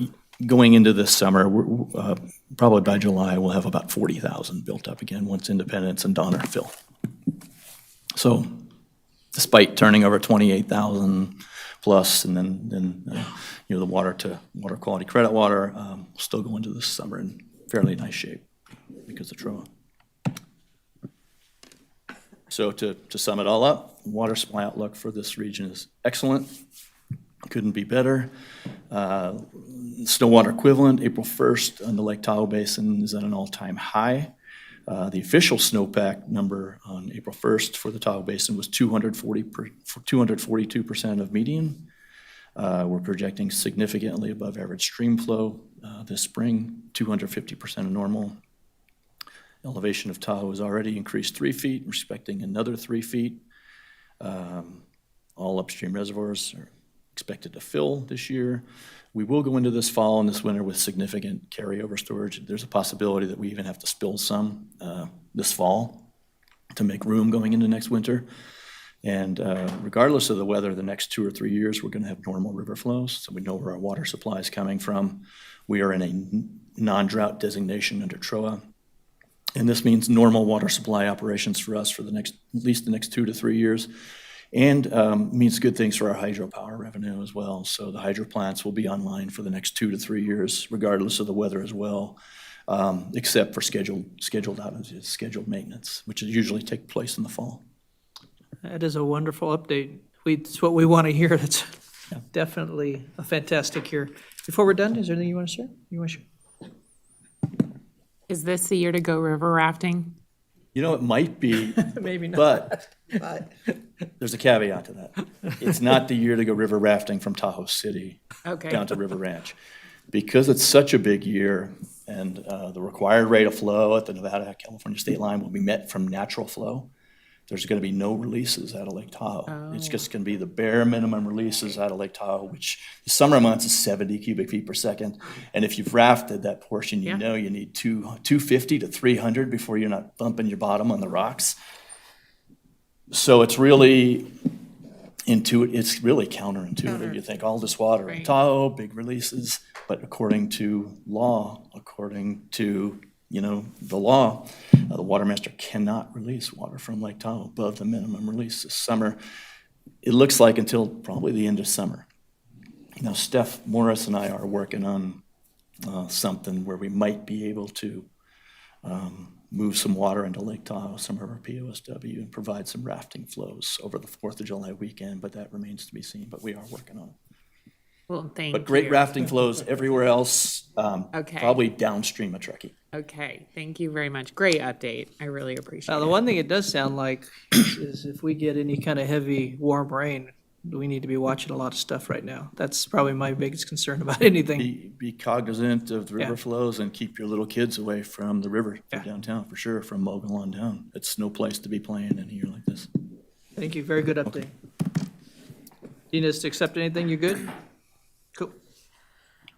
going into this summer, we're, probably by July, we'll have about 40,000 built up again once Independence and Donner fill. So despite turning over 28,000 plus, and then the water quality credit water, we'll still go into this summer in fairly nice shape because of TROA. So to sum it all up, water supply outlook for this region is excellent. Couldn't be better. Snow water equivalent, April 1st on the Lake Tahoe Basin is at an all-time high. The official snowpack number on April 1st for the Tahoe Basin was 242% of median. We're projecting significantly above average stream flow this spring, 250% of normal. Elevation of Tahoe has already increased 3 feet, we're expecting another 3 feet. All upstream reservoirs are expected to fill this year. We will go into this fall and this winter with significant carryover storage. There's a possibility that we even have to spill some this fall to make room going into next winter. And regardless of the weather, the next 2 or 3 years, we're gonna have normal river flows, so we know where our water supply is coming from. We are in a non-drought designation under TROA. And this means normal water supply operations for us for at least the next 2 to 3 years. And means good things for our hydropower revenue as well. So the hydro plants will be online for the next 2 to 3 years, regardless of the weather as well, except for scheduled outages, scheduled maintenance, which usually take place in the fall. That is a wonderful update. It's what we want to hear. That's definitely a fantastic year. Before we're done, is there anything you want to share? Is this the year to go river rafting? You know, it might be, Maybe not. but But there's a caveat to that. It's not the year to go river rafting from Tahoe City Okay. down to River Ranch. Because it's such a big year and the required rate of flow at the Nevada-California state line will be met from natural flow, there's going to be no releases out of Lake Tahoe. It's just going to be the bare minimum releases out of Lake Tahoe, which the summer months is 70 cubic feet per second. And if you've rafted that portion, you Yeah. know you need 250 to 300 before you're not bumping your bottom on the rocks. So it's really it's really counterintuitive. You think all this water in Right. Tahoe, big releases, but according to law, according to the law, the water master cannot release water from Lake Tahoe above the minimum release this summer. It looks like until probably the end of summer. Now, Steph Morris and I are working on something where we might be able to move some water into Lake Tahoe, some of our POSW, and provide some rafting flows over the 4th of July weekend, but that remains to be seen, but we are working on it. Well, thank you. But great rafting flows everywhere else, Okay. probably downstream of Truckee. Okay, thank you very much. Great update. I really appreciate Now, it. the one thing it does sound like is if we get any kind of heavy, warm rain, we need to be watching a lot of stuff right now. That's probably my biggest concern about anything. Be cognizant of the river Yeah. flows and keep your little kids away from the river for Yeah. downtown, for sure, from Mogul on down. It's no place to be playing in here like this. Thank you, very good update. Do you need us to accept anything? You good? Cool.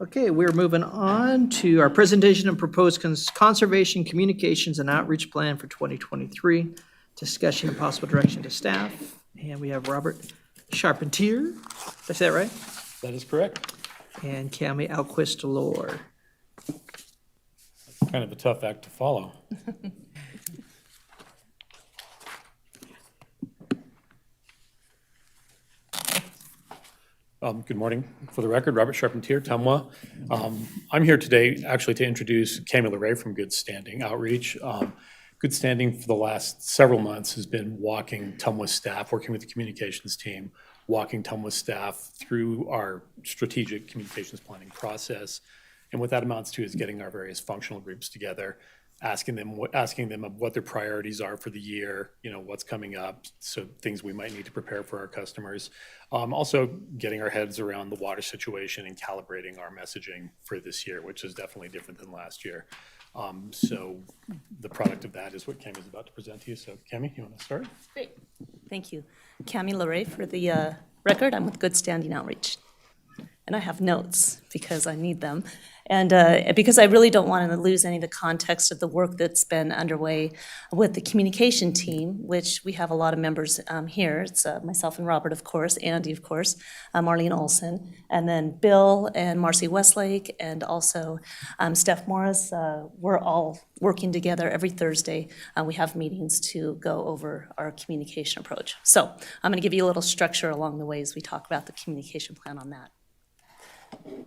Okay, we're moving on to our presentation and proposed conservation, communications, and outreach plan for 2023. Discussion and possible direction to staff. And we have Robert Charpentier, did I say that right? That is correct. And Cami Alquist-Lore. Kind of a tough act to follow. Good morning. For the record, Robert Charpentier, Tumwa. I'm here today actually to introduce Cami LeRae from Good Standing Outreach. Good Standing for the last several months has been walking Tumwa staff, working with the communications team, walking Tumwa staff through our strategic communications planning process And what that amounts to is getting our various functional groups together, asking them what their priorities are for the year, what's coming up, so things we might need to prepare for our customers. Also getting our heads around the water situation and calibrating our messaging for this year, which is definitely different than last year. So the product of that is what Cami is about to present to you. So Cami, you want to start? Great, thank you. Cami LaRae for the record. I'm with Good Standing Outreach. And I have notes because I need them. And because I really don't want to lose any of the context of the work that's been underway with the communication team, which we have a lot of members here. It's myself and Robert, of course, Andy, of course, Marlene Olson, and then Bill and Marcy Westlake, and also Steph Morris. We're all working together every Thursday. We have meetings to go over our communication approach. So I'm going to give you a little structure along the way as we talk about the communication plan on that.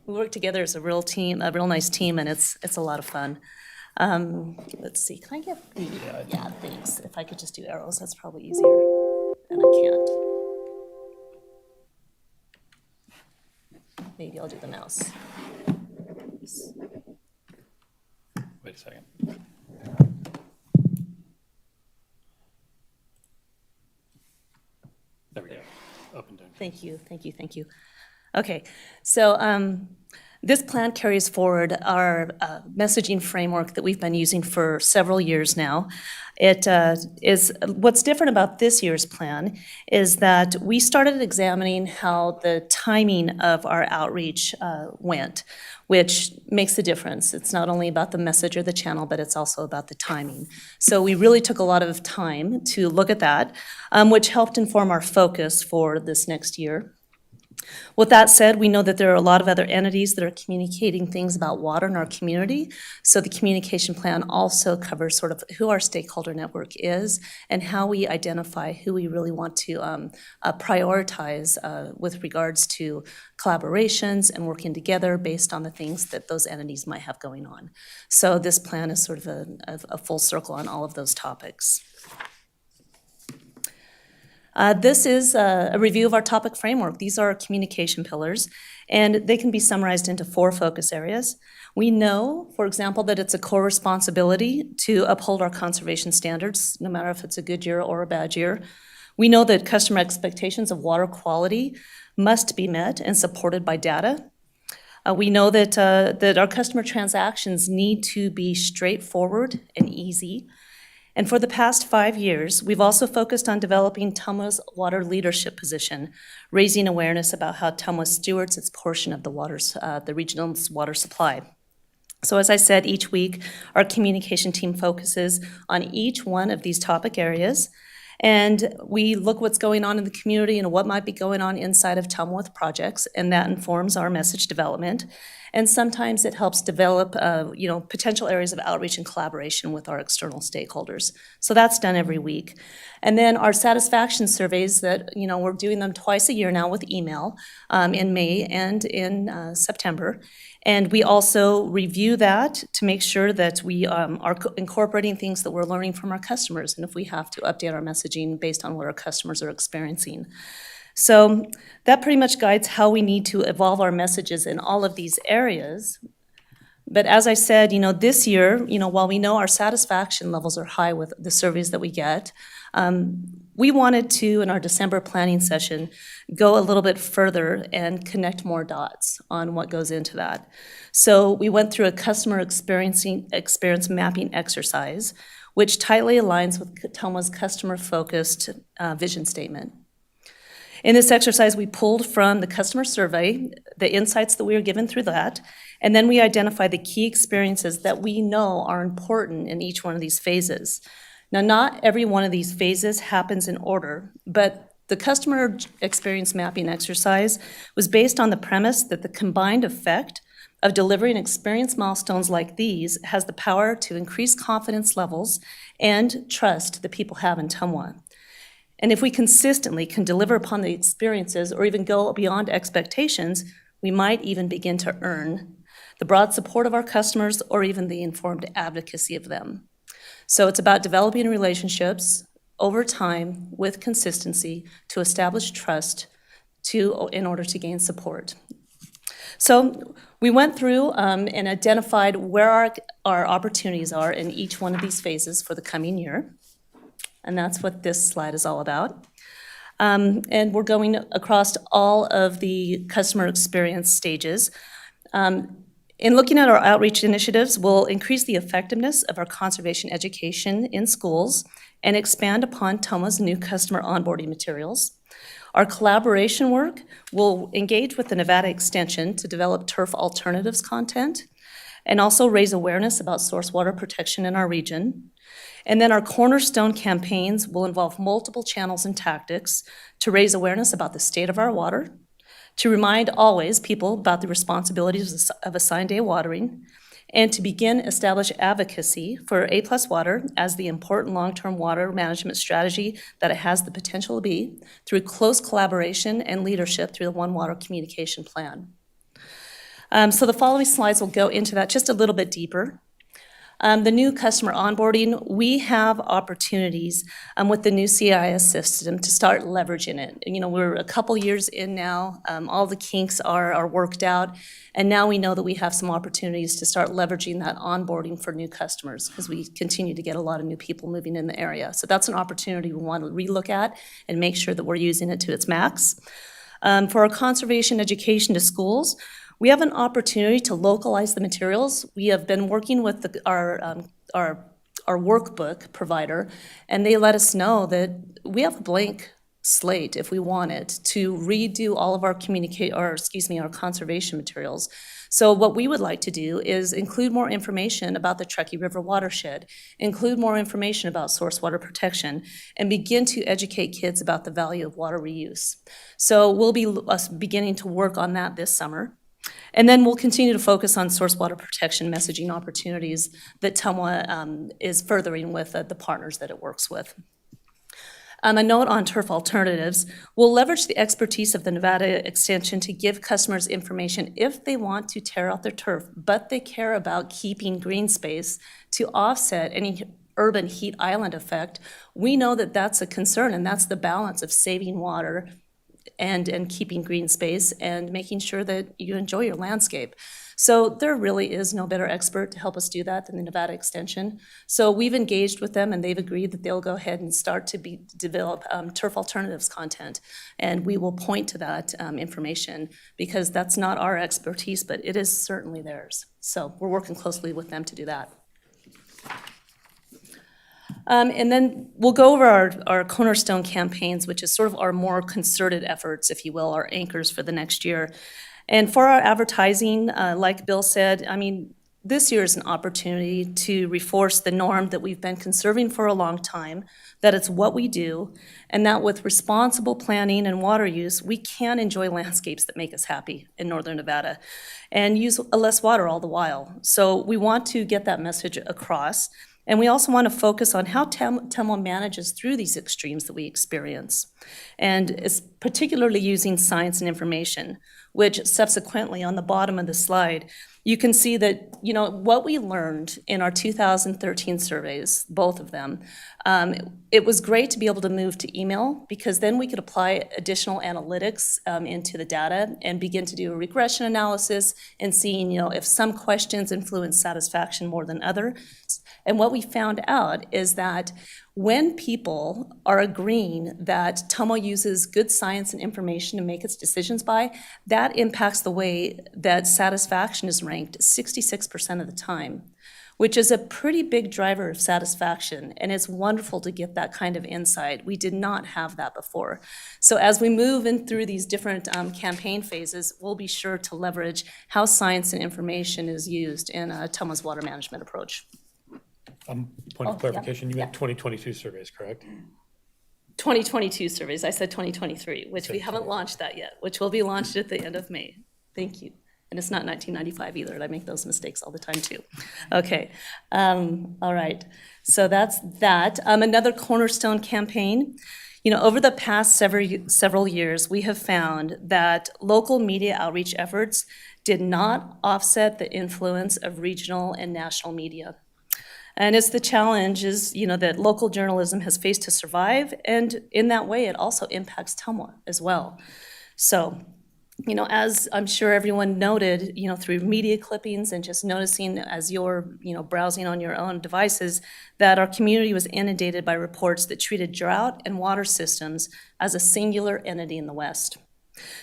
We work together as a real team, a real nice team, and it's a lot of fun. Let's see, can I get the, yeah, thanks. If I could just do arrows, that's probably easier, and I can't. Maybe I'll do the mouse. Wait a second. There we go. Up and down. Thank you, thank you, thank you. Okay, so this plan carries forward our messaging framework that we've been using for several years now. It is what's different about this year's plan is that we started examining how the timing of our outreach went, which makes a difference. It's not only about the message or the channel, but it's also about the timing. So we really took a lot of time to look at that, which helped inform our focus for this next year. With that said, we know that there are a lot of other entities that are communicating things about water in our community. So the communication plan also covers sort of who our stakeholder network is and how we identify who we really want to prioritize with regards to collaborations and working together based on the things that those entities might have going on. So this plan is sort of a full circle on all of those topics. This is a review of our topic framework. These are our communication pillars, and they can be summarized into 4 focus areas. We know, for example, that it's a core responsibility to uphold our conservation standards, no matter if it's a good year or a bad year. We know that customer expectations of water quality must be met and supported by data. We know that our customer transactions need to be straightforward and easy. And for the past 5 years, we've also focused on developing TUMWA's water leadership position, raising awareness about how TUMWA stewards its portion of the regional's water supply. So as I said, each week, our communication team focuses on each one of these topic areas, and we look what's going on in the community and what might be going on inside of TUMWA with projects, and that informs our message development. And sometimes it helps develop, potential areas of outreach and collaboration with our external stakeholders. So that's done every week. And then our satisfaction surveys that, we're doing them twice a year now with email in May and in September. And we also review that to make sure that we are incorporating things that we're learning from our customers, and if we have to update our messaging based on what our customers are experiencing. So that pretty much guides how we need to evolve our messages in all of these areas. But as I said, this year, while we know our satisfaction levels are high with the surveys that we get, we wanted to, in our December planning session, go a little bit further and connect more dots on what goes into that. So we went through a customer experience mapping exercise, which tightly aligns with TUMWA's customer-focused vision statement. In this exercise, we pulled from the customer survey the insights that we were given through that, and then we identified the key experiences that we know are important in each one of these phases. Now, not every one of these phases happens in order, but the customer experience mapping exercise was based on the premise that the combined effect of delivering experience milestones like these has the power to increase confidence levels and trust that people have in TUMWA. And if we consistently can deliver upon the experiences or even go beyond expectations, we might even begin to earn the broad support of our customers or even the informed advocacy of them. So it's about developing relationships over time with consistency to establish trust in order to gain support. So we went through and identified where our opportunities are in each one of these phases for the coming year. And that's what this slide is all about. And we're going across all of the customer experience stages. In looking at our outreach initiatives, we'll increase the effectiveness of our conservation education in schools and expand upon TOMA's new customer onboarding materials. Our collaboration work will engage with the Nevada Extension to develop turf alternatives content and also raise awareness about source water protection in our region. And then our cornerstone campaigns will involve multiple channels and tactics to raise awareness about the state of our water, to remind always people about the responsibilities of assigned day watering, and to begin establish advocacy for A+ water as the important long-term water management strategy that it has the potential to be through close collaboration and leadership through the One Water Communication Plan. So the following slides will go into that just a little bit deeper. The new customer onboarding, we have opportunities with the new CIS system to start leveraging it. You know, we're a couple years in now, all the kinks are worked out, and now we know that we have some opportunities to start leveraging that onboarding for new customers because we continue to get a lot of new people moving in the area. So that's an opportunity we want to relook at and make sure that we're using it to its max. For our conservation education to schools, we have an opportunity to localize the materials. We have been working with our workbook provider, and they let us know that we have a blank slate if we wanted to redo all of our our conservation materials. So what we would like to do is include more information about the Truckee River watershed, include more information about source water protection, and begin to educate kids about the value of water reuse. So we'll be beginning to work on that this summer. And then we'll continue to focus on source water protection messaging opportunities that TOMWA is furthering with the partners that it works with. A note on turf alternatives, we'll leverage the expertise of the Nevada Extension to give customers information if they want to tear out their turf, but they care about keeping green space to offset any urban heat island effect. We know that that's a concern, and that's the balance of saving water and keeping green space and making sure that you enjoy your landscape. So there really is no better expert to help us do that than the Nevada Extension. So we've engaged with them, and they've agreed that they'll go ahead and start to develop turf alternatives content. And we will point to that information because that's not our expertise, but it is certainly theirs. So we're working closely with them to do that. And then we'll go over our cornerstone campaigns, which is sort of our more concerted efforts, if you will, our anchors for the next year. And for our advertising, like Bill said, I mean, this year is an opportunity to reinforce the norm that we've been conserving for a long time, that it's what we do, and that with responsible planning and water use, we can enjoy landscapes that make us happy in Northern Nevada and use less water all the while. So we want to get that message across. And we also want to focus on how TOMWA manages through these extremes that we experience. And it's particularly using science and information, which subsequently on the bottom of the slide, you can see that, you know, what we learned in our 2013 surveys, both of them, it was great to be able to move to email because then we could apply additional analytics into the data and begin to do a regression analysis and seeing, you know, if some questions influence satisfaction more than others. And what we found out is that when people are agreeing that TOMWA uses good science and information to make its decisions by, that impacts the way that satisfaction is ranked 66% of the time, which is a pretty big driver of satisfaction. And it's wonderful to get that kind of insight. We did not have that before. So as we move in through these different campaign phases, we'll be sure to leverage how science and information is used in TOMWA's water management approach. Point of clarification, you meant 2022 surveys, correct? 2022 surveys, I said 2023, which we haven't launched that yet, which will be launched at the end of May. Thank you. And it's not 1995 either, and I make those mistakes all the time too. Okay, all right, so that's that. Another cornerstone campaign. You know, over the past several years, we have found that local media outreach efforts did not offset the influence of regional and national media. And it's the challenge is, you know, that local journalism has faced to survive, and in that way, it also impacts TOMWA as well. So you know, as I'm sure everyone noted, you know, through media clippings and just noticing as you're, you know, browsing on your own devices, that our community was inundated by reports that treated drought and water systems as a singular entity in the West.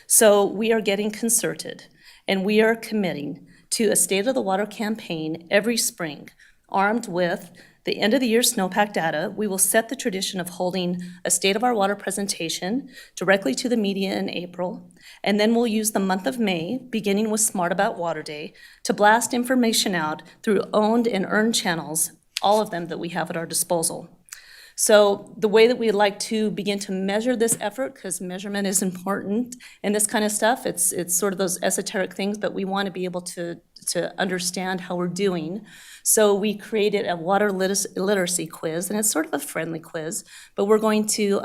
So we are getting concerted, and we are committing to a State of the Water campaign every spring, armed with the end of the year snowpack data. We will set the tradition of holding a State of Our Water presentation directly to the media in April, and then we'll use the month of May, beginning with Smart About Water Day, to blast information out through owned and earned channels, all of them that we have at our disposal. So the way that we'd like to begin to measure this effort, because measurement is important in this kind of stuff, it's sort of those esoteric things, but we want to be able to understand how we're doing. So we created a water literacy quiz, and it's sort of a friendly quiz, but we're going to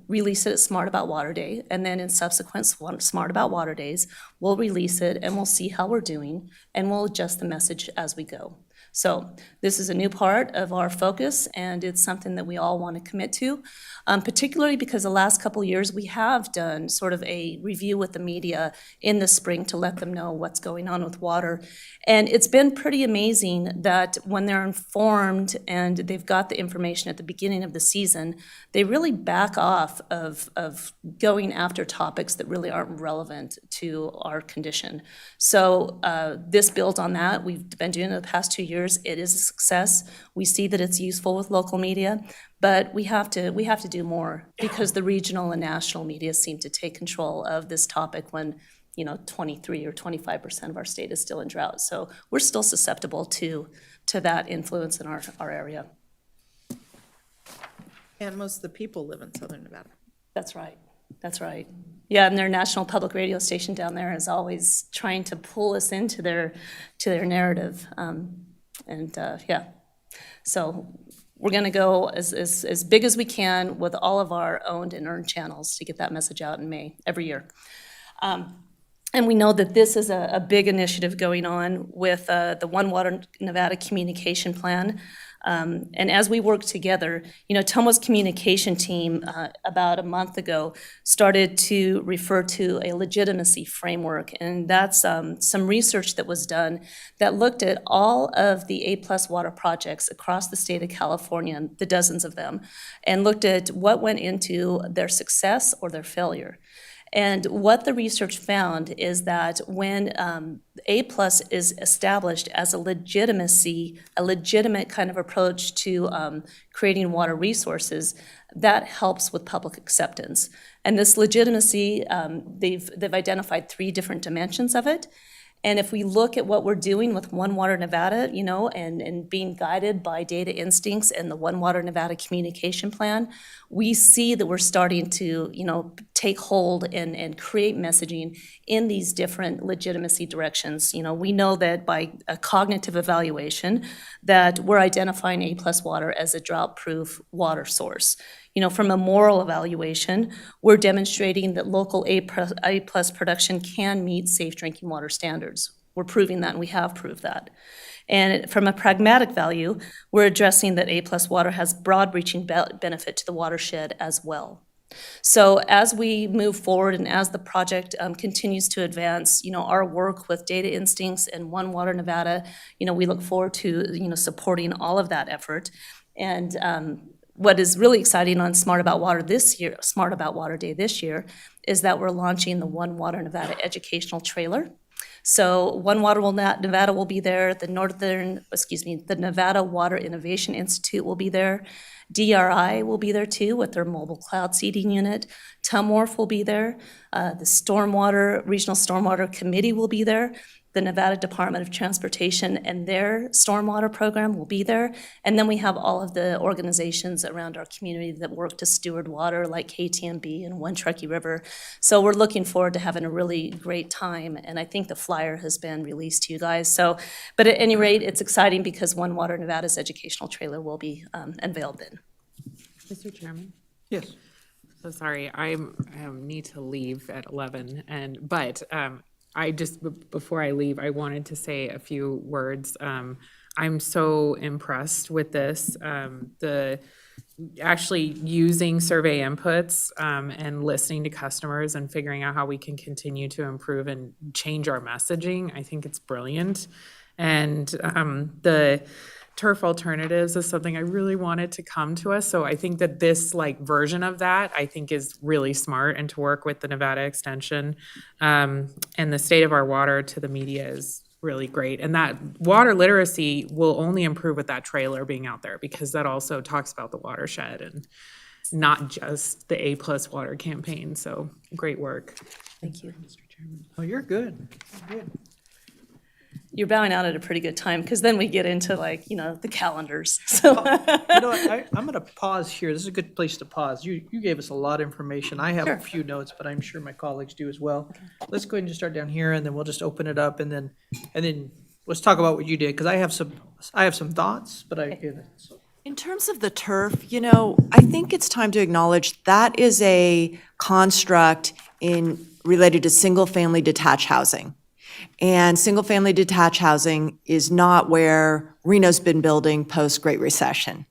release it at Smart About Water Day, and then in subsequent Smart About Water Days, we'll release it and we'll see how we're doing, and we'll adjust the message as we go. So this is a new part of our focus, and it's something that we all want to commit to, particularly because the last couple of years we have done sort of a review with the media in the spring to let them know what's going on with water. And it's been pretty amazing that when they're informed and they've got the information at the beginning of the season, they really back off of going after topics that really aren't relevant to our condition. So this builds on that. We've been doing it the past 2 years. It is a success. We see that it's useful with local media, but we have to do more because the regional and national media seem to take control of this topic when, you know, 23 or 25% of our state is still in drought. So we're still susceptible to that influence in our area. And most of the people live in southern Nevada. That's right. That's right. Yeah, and their national public radio station down there is always trying to pull us into their narrative. Yeah, so we're going to go as big as we can with all of our owned and earned channels to get that message out in May every year. And we know that this is a big initiative going on with the One Water Nevada communication plan. And as we work together, you know, Tomo's communication team about a month ago started to refer to a legitimacy framework. And that's some research that was done that looked at all of the A+ water projects across the state of California, the dozens of them, and looked at what went into their success or their failure. And what the research found is that when A+ is established as a legitimate kind of approach to creating water resources, that helps with public acceptance. And this legitimacy, they've identified 3 different dimensions of it. And if we look at what we're doing with One Water Nevada, you know, and being guided by data instincts and the One Water Nevada communication plan, we see that we're starting to, you know, take hold and create messaging in these different legitimacy directions. You know, we know that by a cognitive evaluation that we're identifying A+ water as a drought-proof water source. You know, from a moral evaluation, we're demonstrating that local A+ production can meet safe drinking water standards. We're proving that, and we have proved that. And from a pragmatic value, we're addressing that A+ water has broad-reaching benefit to the watershed as well. So as we move forward and as the project continues to advance, you know, our work with Data Instincts and One Water Nevada, you know, we look forward to, you know, supporting all of that effort. And what is really exciting on Smart About Water this year, Smart About Water Day this year, is that we're launching the One Water Nevada educational trailer. So One Water Nevada will be there, the Nevada Water Innovation Institute will be there, DRI will be there too with their mobile cloud seeding unit, TUMWRF will be there, the Regional Stormwater Committee will be there, the Nevada Department of Transportation and their stormwater program will be there. And then we have all of the organizations around our community that work to steward water, like KTMB and One Truckee River. So we're looking forward to having a really great time. And I think the flyer has been released to you guys. So, but at any rate, it's exciting because One Water Nevada's educational trailer will be unveiled then. Mr. Chairman? Yes. So sorry, I need to leave at 11, but I just, before I leave, I wanted to say a few words. I'm so impressed with this. The actually using survey inputs and listening to customers and figuring out how we can continue to improve and change our messaging. I think it's brilliant. And the turf alternatives is something I really wanted to come to us. So I think that this like version of that, I think is really smart, and to work with the Nevada Extension and the state of our water to the media is really great. And that water literacy will only improve with that trailer being out there, because that also talks about the watershed and not just the A+ water campaign. So great work. Thank you. Oh, you're good. You're good. You're bowing out at a pretty good time, because then we get into like, the calendars, so. You know what, I'm gonna pause here. This is a good place to pause. You gave us a lot of information. I have a few notes, but I'm sure my colleagues do as well. Let's go ahead and just start down here, and then we'll just open it up, and then let's talk about what you did, because I have some thoughts, but In terms of the turf, I think it's time to acknowledge that is a construct related to single-family detached housing. And single-family detached housing is not where Reno's been building post-Great Recession.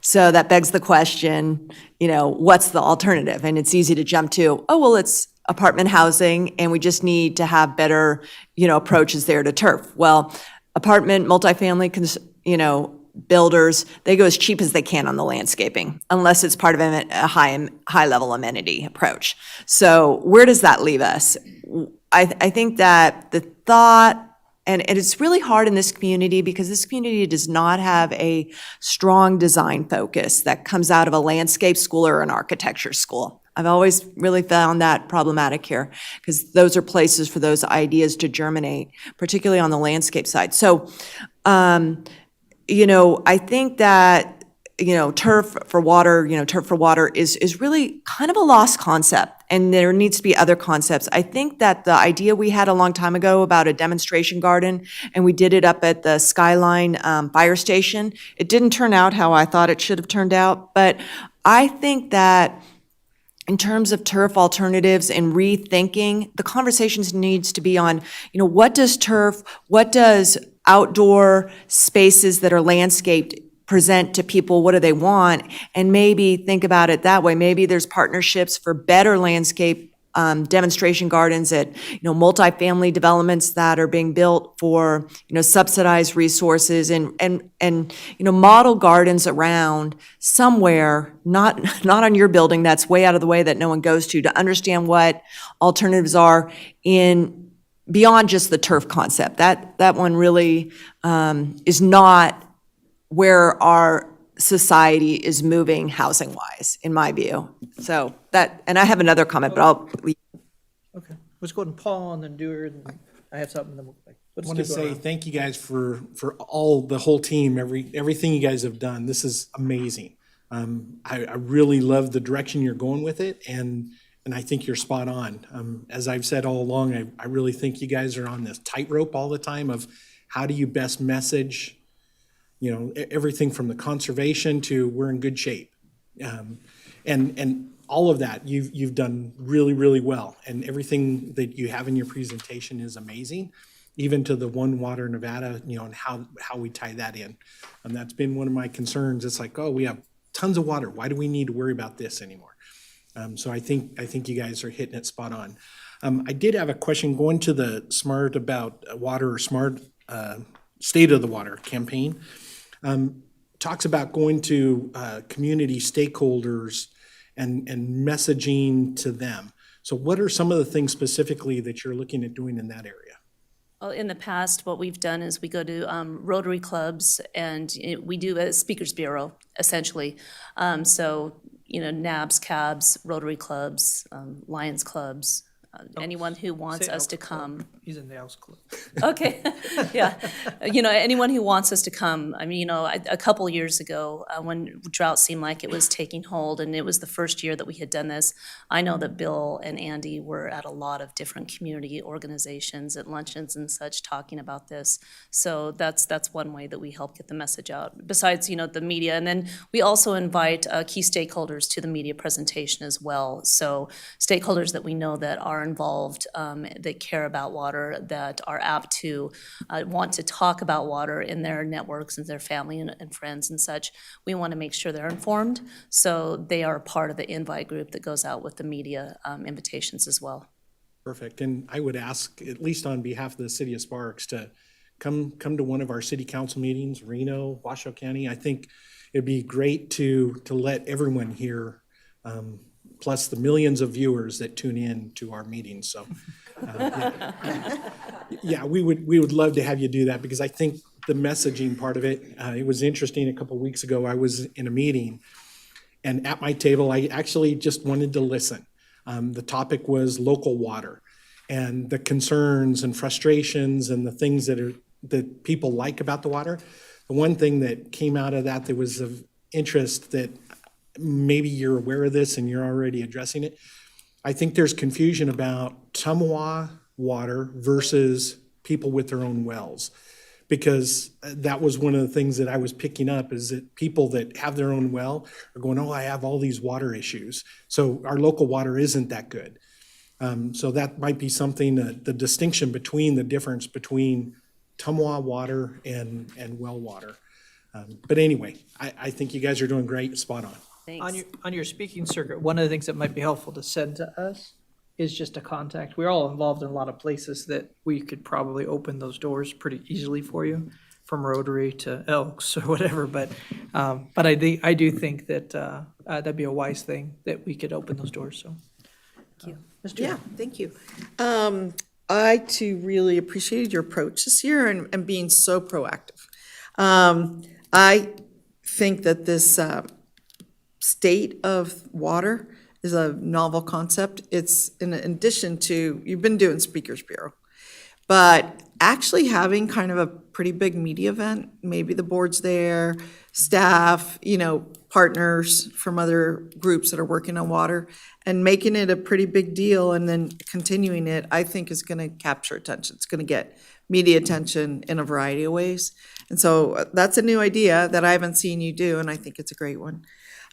So that begs the question, what's the alternative? And it's easy to jump to, it's apartment housing, and we just need to have better, approaches there to turf. Well, apartment, multifamily, builders, they go as cheap as they can on the landscaping, unless it's part of a high-level amenity approach. So where does that leave us? I think that the thought, and it's really hard in this community because this community does not have a strong design focus that comes out of a landscape school or an architecture school. I've always really found that problematic here, because those are places for those ideas to germinate, particularly on the landscape side. So, I think that turf for water is really kind of a lost concept, and there needs to be other concepts. I think that the idea we had a long time ago about a demonstration garden, and we did it up at the Skyline Fire Station, it didn't turn out how I thought it should have turned out, but I think that in terms of turf alternatives and rethinking, the conversations needs to be on, what does outdoor spaces that are landscaped present to people? What do they want? And maybe think about it that way. Maybe there's partnerships for better landscape demonstration gardens at, multifamily developments that are being built for, subsidized resources, and model gardens around somewhere, not on your building that's way out of the way that no one goes to understand what alternatives are in beyond just the turf concept. That one really is not where our society is moving housing-wise, in my view. So and I have another comment, but I'll leave. okay. Let's go and Paul, and then Dewar, and I have something. Then I want to say thank you guys for the whole team, everything you guys have done. This is amazing. I really love the direction you're going with it, and I think you're spot on. As I've said all along, I really think you guys are on this tightrope all the time of how do you best message, everything from the conservation to we're in good shape. And all of that you've done really, really well. And everything that you have in your presentation is amazing, even to the One Water Nevada, and how we tie that in. And that's been one of my concerns. It's like, we have tons of water. Why do we need to worry about this anymore? So I think you guys are hitting it spot on. I did have a question going to the Smart About Water or Smart State of the Water campaign. Talks about going to community stakeholders and messaging to them. So what are some of the things specifically that you're looking at doing in that area? Well, in the past, what we've done is we go to Rotary clubs, and we do a speakers bureau, essentially. So, NABs, CABs, Rotary clubs, Lions clubs, anyone who wants Say us to Elks Club. come. He's in the Elks Club. Okay, yeah. Anyone who wants us to come. I mean, a couple years ago, when drought seemed like it was taking hold, and it was the first year that we had done this, I know that Bill and Andy were at a lot of different community organizations at luncheons and such talking about this. So that's one way that we help get the message out, besides, the media. And then we also invite key stakeholders to the media presentation as well. So stakeholders that we know that are involved, that care about water, that are apt to want to talk about water in their networks and their family and friends and such. We want to make sure they're informed, so they are part of the invite group that goes out with the media invitations as well. Perfect. And I would ask, at least on behalf of the city of Sparks, to come to one of our city council meetings, Reno, Washoe County. I think it'd be great to let everyone hear, plus the millions of viewers that tune in to our meetings. So, yeah, we would love to have you do that, because I think the messaging part of it, it was interesting. A couple of weeks ago, I was in a meeting, and at my table, I actually just wanted to listen. The topic was local water and the concerns and frustrations and the things that people like about the water. The one thing that came out of that was of interest, that maybe you're aware of this and you're already addressing it. I think there's confusion about Tumwa water versus people with their own wells, because that was one of the things that I was picking up, is that people that have their own well are going, oh, I have all these water issues. So our local water isn't that good. So that might be something, the distinction between the difference between Tumwa water and well water. But anyway, I think you guys are doing great, spot on. Thanks. On your speaking circuit, one of the things that might be helpful to send to us is just a contact. We're all involved in a lot of places that we could probably open those doors pretty easily for you, from Rotary to Elks or whatever. But I do think that that'd be a wise thing, that we could open those doors. So, Thank you. Mr. Yeah, thank you. I too really appreciated your approach this year and being so proactive. I think that this state of water is a novel concept. It's in addition to, you've been doing Speakers Bureau, but actually having kind of a pretty big media event, maybe the board's there, staff, partners from other groups that are working on water, and making it a pretty big deal and then continuing it, I think is going to capture attention. It's going to get media attention in a variety of ways. And so that's a new idea that I haven't seen you do, and I think it's a great one.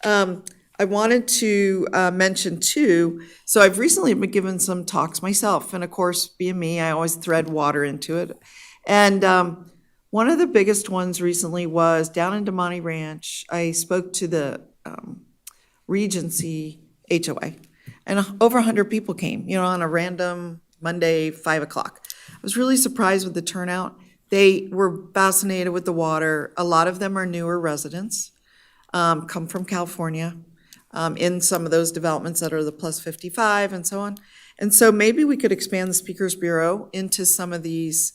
I wanted to mention too, so I've recently been given some talks myself, and of course, being me, I always thread water into it. And one of the biggest ones recently was down in Damani Ranch. I spoke to the Regency HOA, and over 100 people came, on a random Monday, 5 o'clock. I was really surprised with the turnout. They were fascinated with the water. A lot of them are newer residents, come from California, in some of those developments that are the plus 55 and so on. And so maybe we could expand the Speakers Bureau into some of these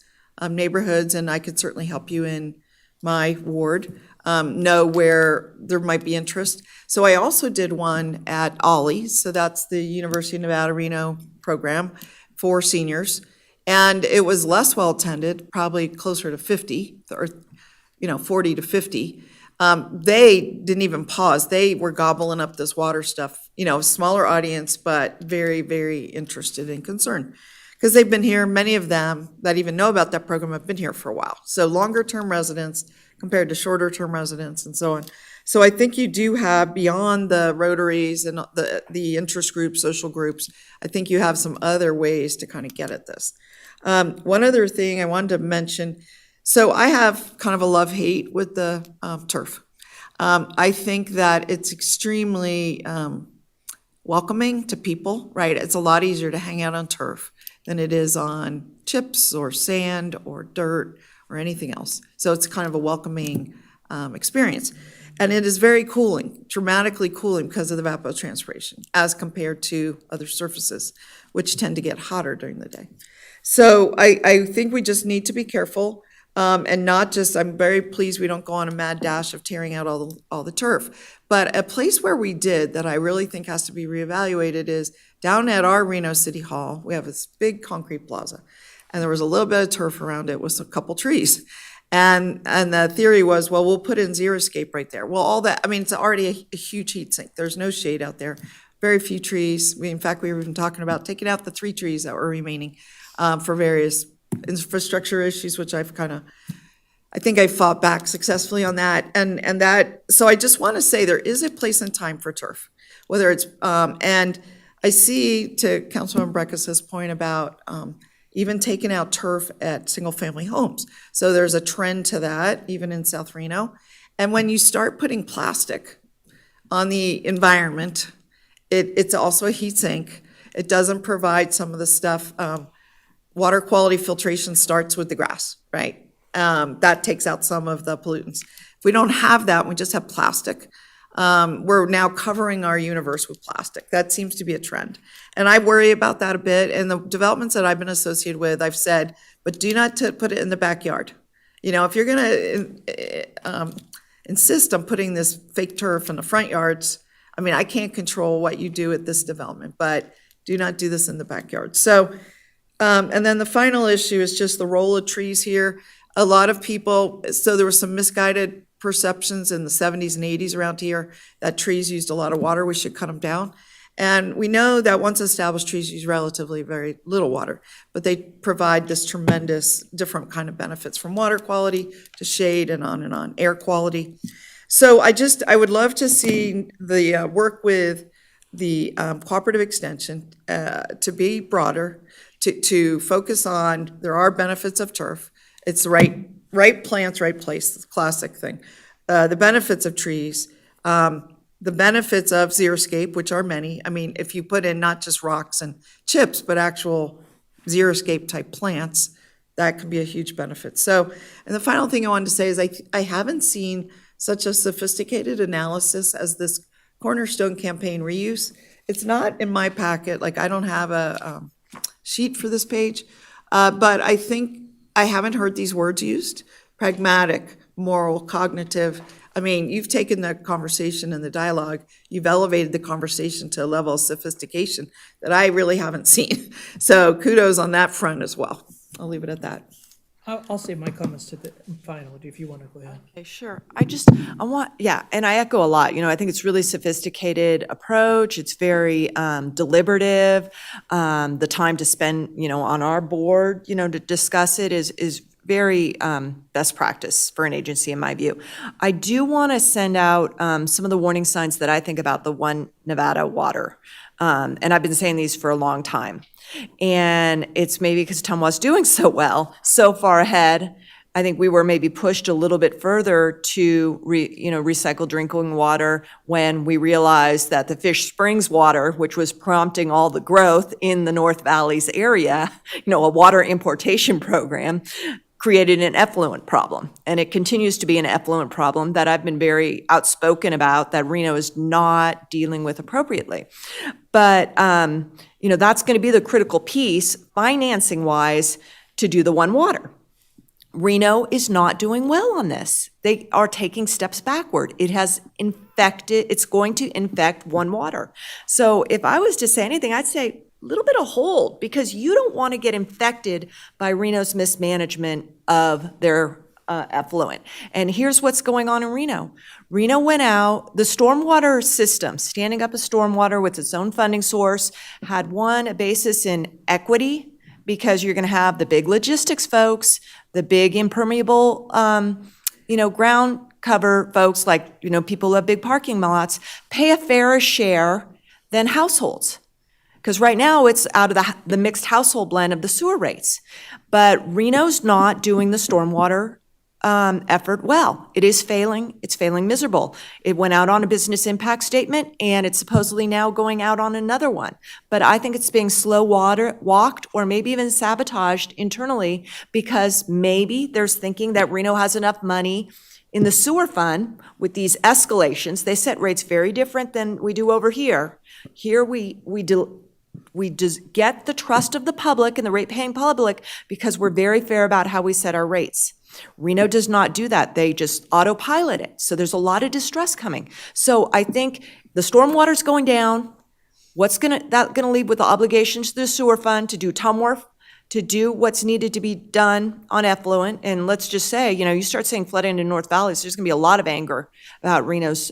neighborhoods, and I could certainly help you in my ward know where there might be interest. So I also did one at Ollie, so that's the University of Nevada, Reno program for seniors. And it was less well-attended, probably closer to 50, or 40 to 50. They didn't even pause. They were gobbling up this water stuff, smaller audience, but very, very interested and concerned. Because they've been here, many of them that even know about that program have been here for a while. So longer-term residents compared to shorter-term residents and so on. So I think you do have, beyond the Rotaries and the interest groups, social groups, I think you have some other ways to kind of get at this. One other thing I wanted to mention, so I have kind of a love-hate with the turf. I think that it's extremely welcoming to people, right? It's a lot easier to hang out on turf than it is on chips or sand or dirt or anything else. So it's kind of a welcoming experience. And it is very cooling, dramatically cooling because of the evapotranspiration as compared to other surfaces, which tend to get hotter during the day. So I think we just need to be careful. And not just, I'm very pleased we don't go on a mad dash of tearing out all the turf. But a place where we did that I really think has to be reevaluated is down at our Reno City Hall. We have this big concrete plaza, and there was a little bit of turf around it with a couple trees. And the theory was, well, we'll put in Xeriscape right there. Well, all that, it's already a huge heat sink. There's no shade out there, very few trees. In fact, we were even talking about taking out the 3 trees that were remaining for various infrastructure issues, which I think I fought back successfully on that. And that, so I just want to say there is a place and time for turf, whether it's, and I see, to Councilman Breckus's point about even taking out turf at single-family homes. So there's a trend to that, even in South Reno. And when you start putting plastic on the environment, it's also a heat sink. It doesn't provide some of the stuff. Water quality filtration starts with the grass, right? That takes out some of the pollutants. If we don't have that, we just have plastic. We're now covering our universe with plastic. That seems to be a trend. And I worry about that a bit. And the developments that I've been associated with, I've said, but do not put it in the backyard. You know, if you're going to insist on putting this fake turf in the front yards, I mean, I can't control what you do at this development, but do not do this in the backyard. So, and then the final issue is just the role of trees here. A lot of people, so there were some misguided perceptions in the 70s and 80s around here that trees used a lot of water, we should cut them down. And we know that once established, trees use relatively very little water, but they provide this tremendous different kind of benefits, from water quality to shade and on, air quality. So I would love to see the work with the cooperative extension to be broader, to focus on, there are benefits of turf. It's the right plants, right place, the classic thing. The benefits of trees, the benefits of xeriscape, which are many. I mean, if you put in not just rocks and chips, but actual xeriscape type plants, that could be a huge benefit. So, and the final thing I wanted to say is I haven't seen such a sophisticated analysis as this Cornerstone campaign reuse. It's not in my packet, like I don't have a sheet for this page, but I think I haven't heard these words used: pragmatic, moral, cognitive. I mean, you've taken the conversation and the dialogue, you've elevated the conversation to a level of sophistication that I really haven't seen. So kudos on that front as well. I'll leave it at that. I'll save my comments to the final, if you want to go ahead. Okay, sure. And I echo a lot. You know, I think it's really sophisticated approach. It's very deliberative. The time to spend, you know, on our board, you know, to discuss it is very best practice for an agency, in my view. I do want to send out some of the warning signs that I think about the One Nevada water. And I've been saying these for a long time. And it's maybe because Tumwa's doing so well, so far ahead. I think we were maybe pushed a little bit further to recycle drinking water when we realized that the Fish Springs water, which was prompting all the growth in the North Valleys area, you know, a water importation program, created an effluent problem. And it continues to be an effluent problem that I've been very outspoken about, that Reno is not dealing with appropriately. But, you know, that's going to be the critical piece, financing-wise, to do the One Water. Reno is not doing well on this. They are taking steps backward. It's going to infect One Water. So if I was to say anything, I'd say a little bit of hold, because you don't want to get infected by Reno's mismanagement of their effluent. And here's what's going on in Reno. Reno went out, the stormwater system, standing up a stormwater with its own funding source, had a basis in equity, because you're going to have the big logistics folks, the big impermeable, ground cover folks, like, you know, people who have big parking lots, pay a fairer share than households. Because right now, it's out of the mixed household blend of the sewer rates. But Reno's not doing the stormwater effort well. It is failing. It's failing miserable. It went out on a business impact statement, and it's supposedly now going out on another one. But I think it's being walked or maybe even sabotaged internally, because maybe there's thinking that Reno has enough money in the sewer fund with these escalations. They set rates very different than we do over here. Here we just get the trust of the public and the rate-paying public because we're very fair about how we set our rates. Reno does not do that. They just autopilot it. So there's a lot of distress coming. So I think the stormwater's going down. What's that gonna leave with the obligations to the sewer fund to do TUMWRF, to do what's needed to be done on effluent? And let's just say, you know, you start saying flooding in North Valley, so there's gonna be a lot of anger about Reno's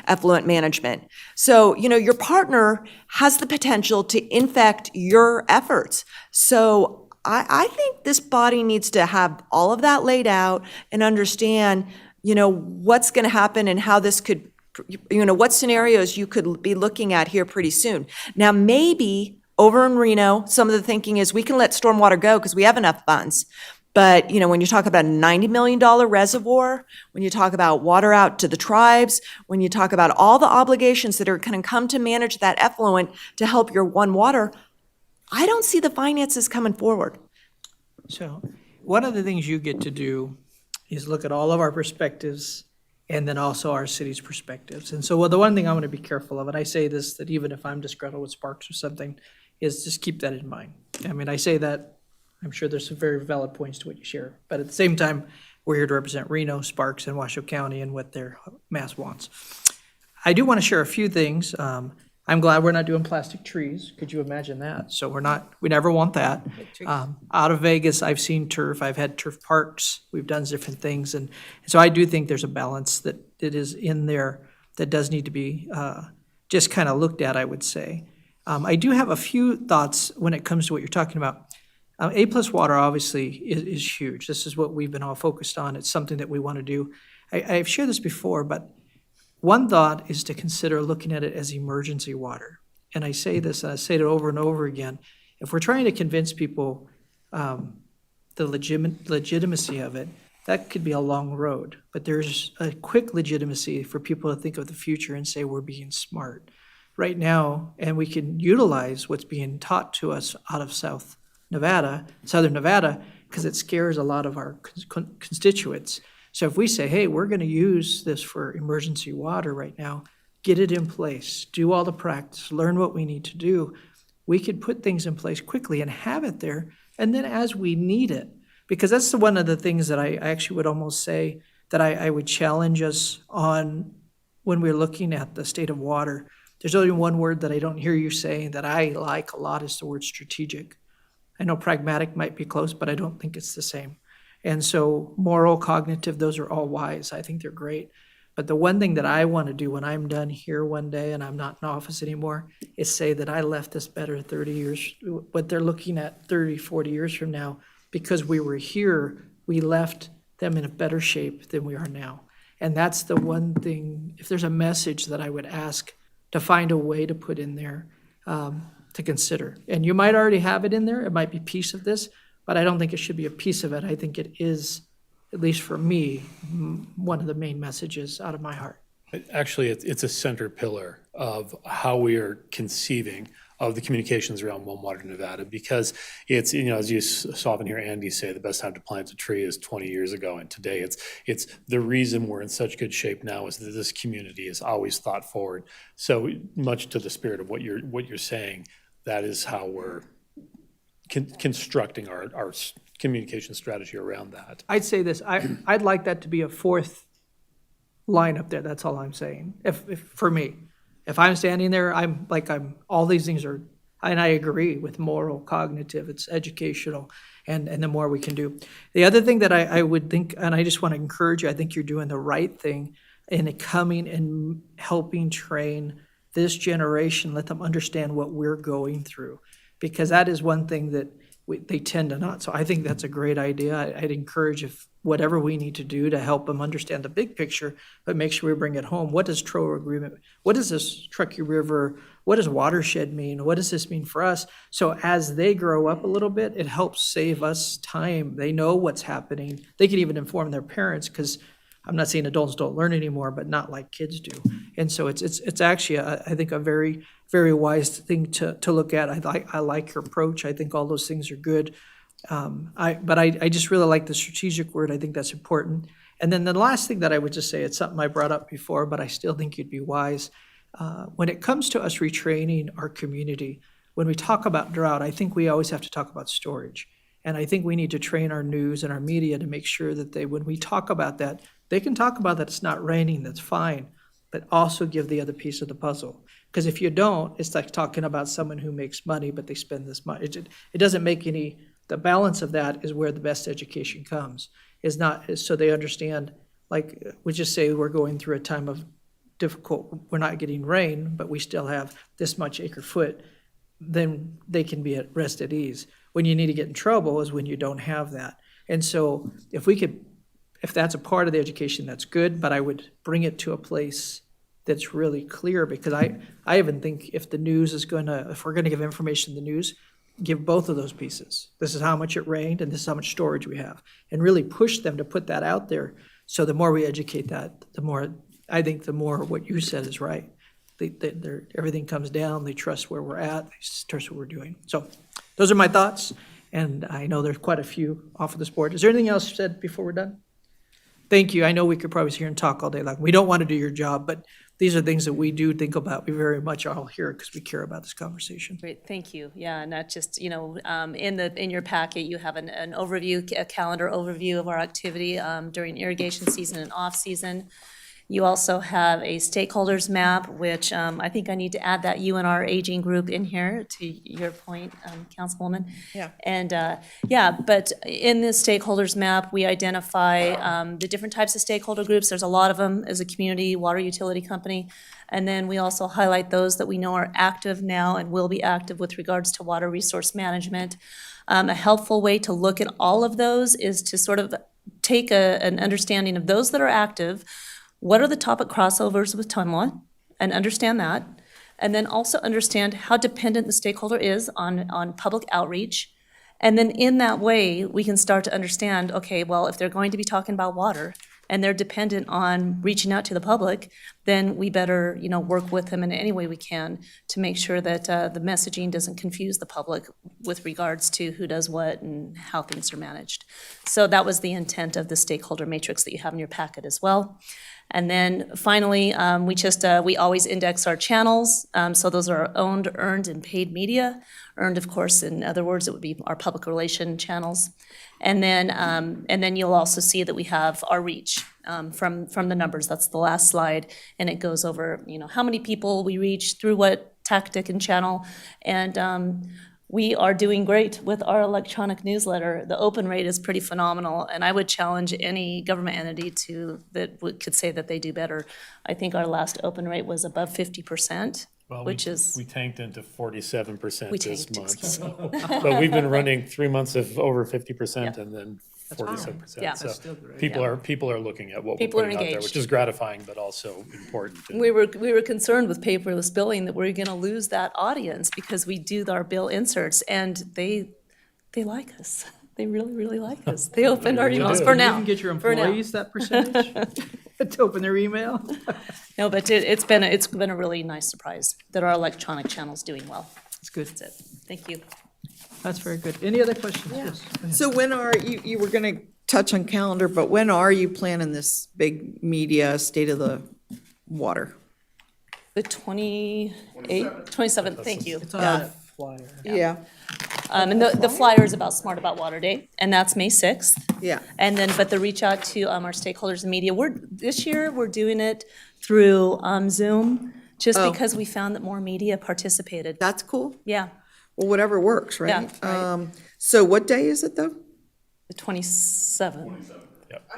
effluent management. So, you know, your partner has the potential to infect your efforts. So I think this body needs to have all of that laid out and understand, you know, what's going to happen and how this could what scenarios you could be looking at here pretty soon. Now, maybe over in Reno, some of the thinking is we can let stormwater go because we have enough funds. But, when you talk about a $90 million reservoir, when you talk about water out to the tribes, when you talk about all the obligations that are going to come to manage that effluent to help your One Water, I don't see the finances coming forward. So one of the things you get to do is look at all of our perspectives and then also our city's perspectives. And so, the one thing I'm going to be careful of, and I say this, that even if I'm disgruntled with Sparks or something, is just keep that in mind. I mean, I say that, I'm sure there's some very valid points to what you share, but at the same time, we're here to represent Reno, Sparks, and Washoe County and what their mass wants. I do want to share a few things. I'm glad we're not doing plastic trees. Could you imagine that? So we never want that. Out of Vegas, I've seen turf. I've had turf parks. We've done different things. And so I do think there's a balance that it is in there that does need to be just kind of looked at, I would say. I do have a few thoughts when it comes to what you're talking about. A+ water obviously is huge. This is what we've been all focused on. It's something that we want to do. I've shared this before, but one thought is to consider looking at it as emergency water. And I say this, and I say it over and over again. If we're trying to convince people the legitimacy of it, that could be a long road. But there's a quick legitimacy for people to think of the future and say we're being smart right now, and we can utilize what's being taught to us out of Southern Nevada, because it scares a lot of our constituents. So if we say, hey, we're going to use this for emergency water right now, get it in place, do all the practice, learn what we need to do, we could put things in place quickly and have it there, and then as we need it, because that's one of the things that I actually would almost say that I would challenge us on when we're looking at the state of water. There's only one word that I don't hear you saying that I like a lot is the word strategic. I know pragmatic might be close, but I don't think it's the same. And so moral, cognitive, those are all wise. I think they're great. But the one thing that I want to do when I'm done here one day and I'm not in office anymore is say that I left this better 30 years, what they're looking at 30, 40 years from now, because we were here, we left them in a better shape than we are now. And that's the one thing, if there's a message that I would ask to find a way to put in there, to consider. And you might already have it in there, it might be piece of this, but I don't think it should be a piece of it. I think it is, at least for me, one of the main messages out of my heart. Actually, it's a center pillar of how we are conceiving of the communications around One Water Nevada, because it's, as you saw often hear Andy say, the best time to plant a tree is 20 years ago, and today it's the reason we're in such good shape now is that this community is always thought forward. So much to the spirit of what you're saying, that is how we're constructing our communication strategy around that. I'd say this, I'd like that to be a fourth line up there, that's all I'm saying, if for me. If I'm standing there, all these things are, and I agree with moral, cognitive, it's educational, and the more we can do. The other thing that I would think, and I just want to encourage you, I think you're doing the right thing in coming and helping train this generation, let them understand what we're going through, because that is one thing that they tend to not. So I think that's a great idea. I'd encourage whatever we need to do to help them understand the big picture, but make sure we bring it home. What does Truro Agreement, what does this Truckee River, what does watershed mean? What does this mean for us? So as they grow up a little bit, it helps save us time. They know what's happening. They can even inform their parents, because I'm not saying adults don't learn anymore, but not like kids do. And so it's actually, I think, a very, very wise thing to look at. I like your approach. I think all those things are good. But I just really like the strategic word. I think that's important. And then the last thing that I would just say, it's something I brought up before, but I still think you'd be wise. When it comes to us retraining our community, when we talk about drought, I think we always have to talk about storage. And I think we need to train our news and our media to make sure that when we talk about that, they can talk about that it's not raining, that's fine, but also give the other piece of the puzzle. Because if you don't, it's like talking about someone who makes money, but they spend this money. It doesn't make any, the balance of that is where the best education comes, is so they understand, like, we just say we're going through a time of difficult, we're not getting rain, but we still have this much acre foot, then they can be at rest at ease. When you need to get in trouble is when you don't have that. And so if that's a part of the education, that's good, but I would bring it to a place that's really clear, because I even think if the news is gonna, if we're gonna give information to the news, give both of those pieces. This is how much it rained, and this is how much storage we have, and really push them to put that out there. So the more we educate that, the more, I think the more what you said is right. Everything comes down, they trust where we're at, they trust what we're doing. So those are my thoughts, and I know there's quite a few off of this board. Is there anything else said before we're done? Thank you. I know we could probably sit here and talk all day long. We don't want to do your job, but these are things that we do think about. We very much are all here because we care about this conversation. Great, thank you. Yeah, and not just, in your packet, you have an overview, a calendar overview of our activity during irrigation season and off-season. You also have a stakeholders map, which I think I need to add that UNR aging group in here, to your point, Councilwoman. Yeah. And, but in this stakeholders map, we identify the different types of stakeholder groups. There's a lot of them as a community water utility company. And then we also highlight those that we know are active now and will be active with regards to water resource management. A helpful way to look at all of those is to sort of take an understanding of those that are active. What are the topic crossovers with Tonwa, and understand that, and then also understand how dependent the stakeholder is on public outreach. And then in that way, we can start to understand, okay, well, if they're going to be talking about water and they're dependent on reaching out to the public, then we better, work with them in any way we can to make sure that the messaging doesn't confuse the public with regards to who does what and how things are managed. So that was the intent of the stakeholder matrix that you have in your packet as well. And then finally, we always index our channels. So those are owned, earned, and paid media. Earned, of course, in other words, it would be our public relation channels. And then you'll also see that we have our reach from the numbers. That's the last slide, and it goes over how many people we reach through what tactic and channel. And we are doing great with our electronic newsletter. The open rate is pretty phenomenal, and I would challenge any government entity could say that they do better. I think our last open rate was above 50%, which is. We tanked into 47% We this tanked, month. excuse me. But we've been running 3 months of over 50% and then 47%. Yeah. So That's still great. people are looking at what we're People are putting out there, engaged. which is gratifying, but also important. And We were concerned with paperless billing that we're gonna lose that audience because we do our bill inserts, and they like us. They really, really like us. They open our emails do. for You now. can get your For now. employees that percentage to open their email. No, but it's been a really nice surprise that our electronic channel's doing well. That's good. That's it. Thank you. That's very good. Any other questions? Yes. Go ahead. So when are, you were gonna touch on calendar, but when are you planning this big media state of the water? The 27th, thank you. It's on that flyer. Yeah, And the flyer is about Smart About Water Day, and that's May 6th. yeah. And then, but the reach out to our stakeholders in media, this year, we're doing it through Zoom, just Oh. because we found that more media participated. That's cool. Yeah, Well, whatever works, right? Yeah, right. So what day is it, though? the 27th.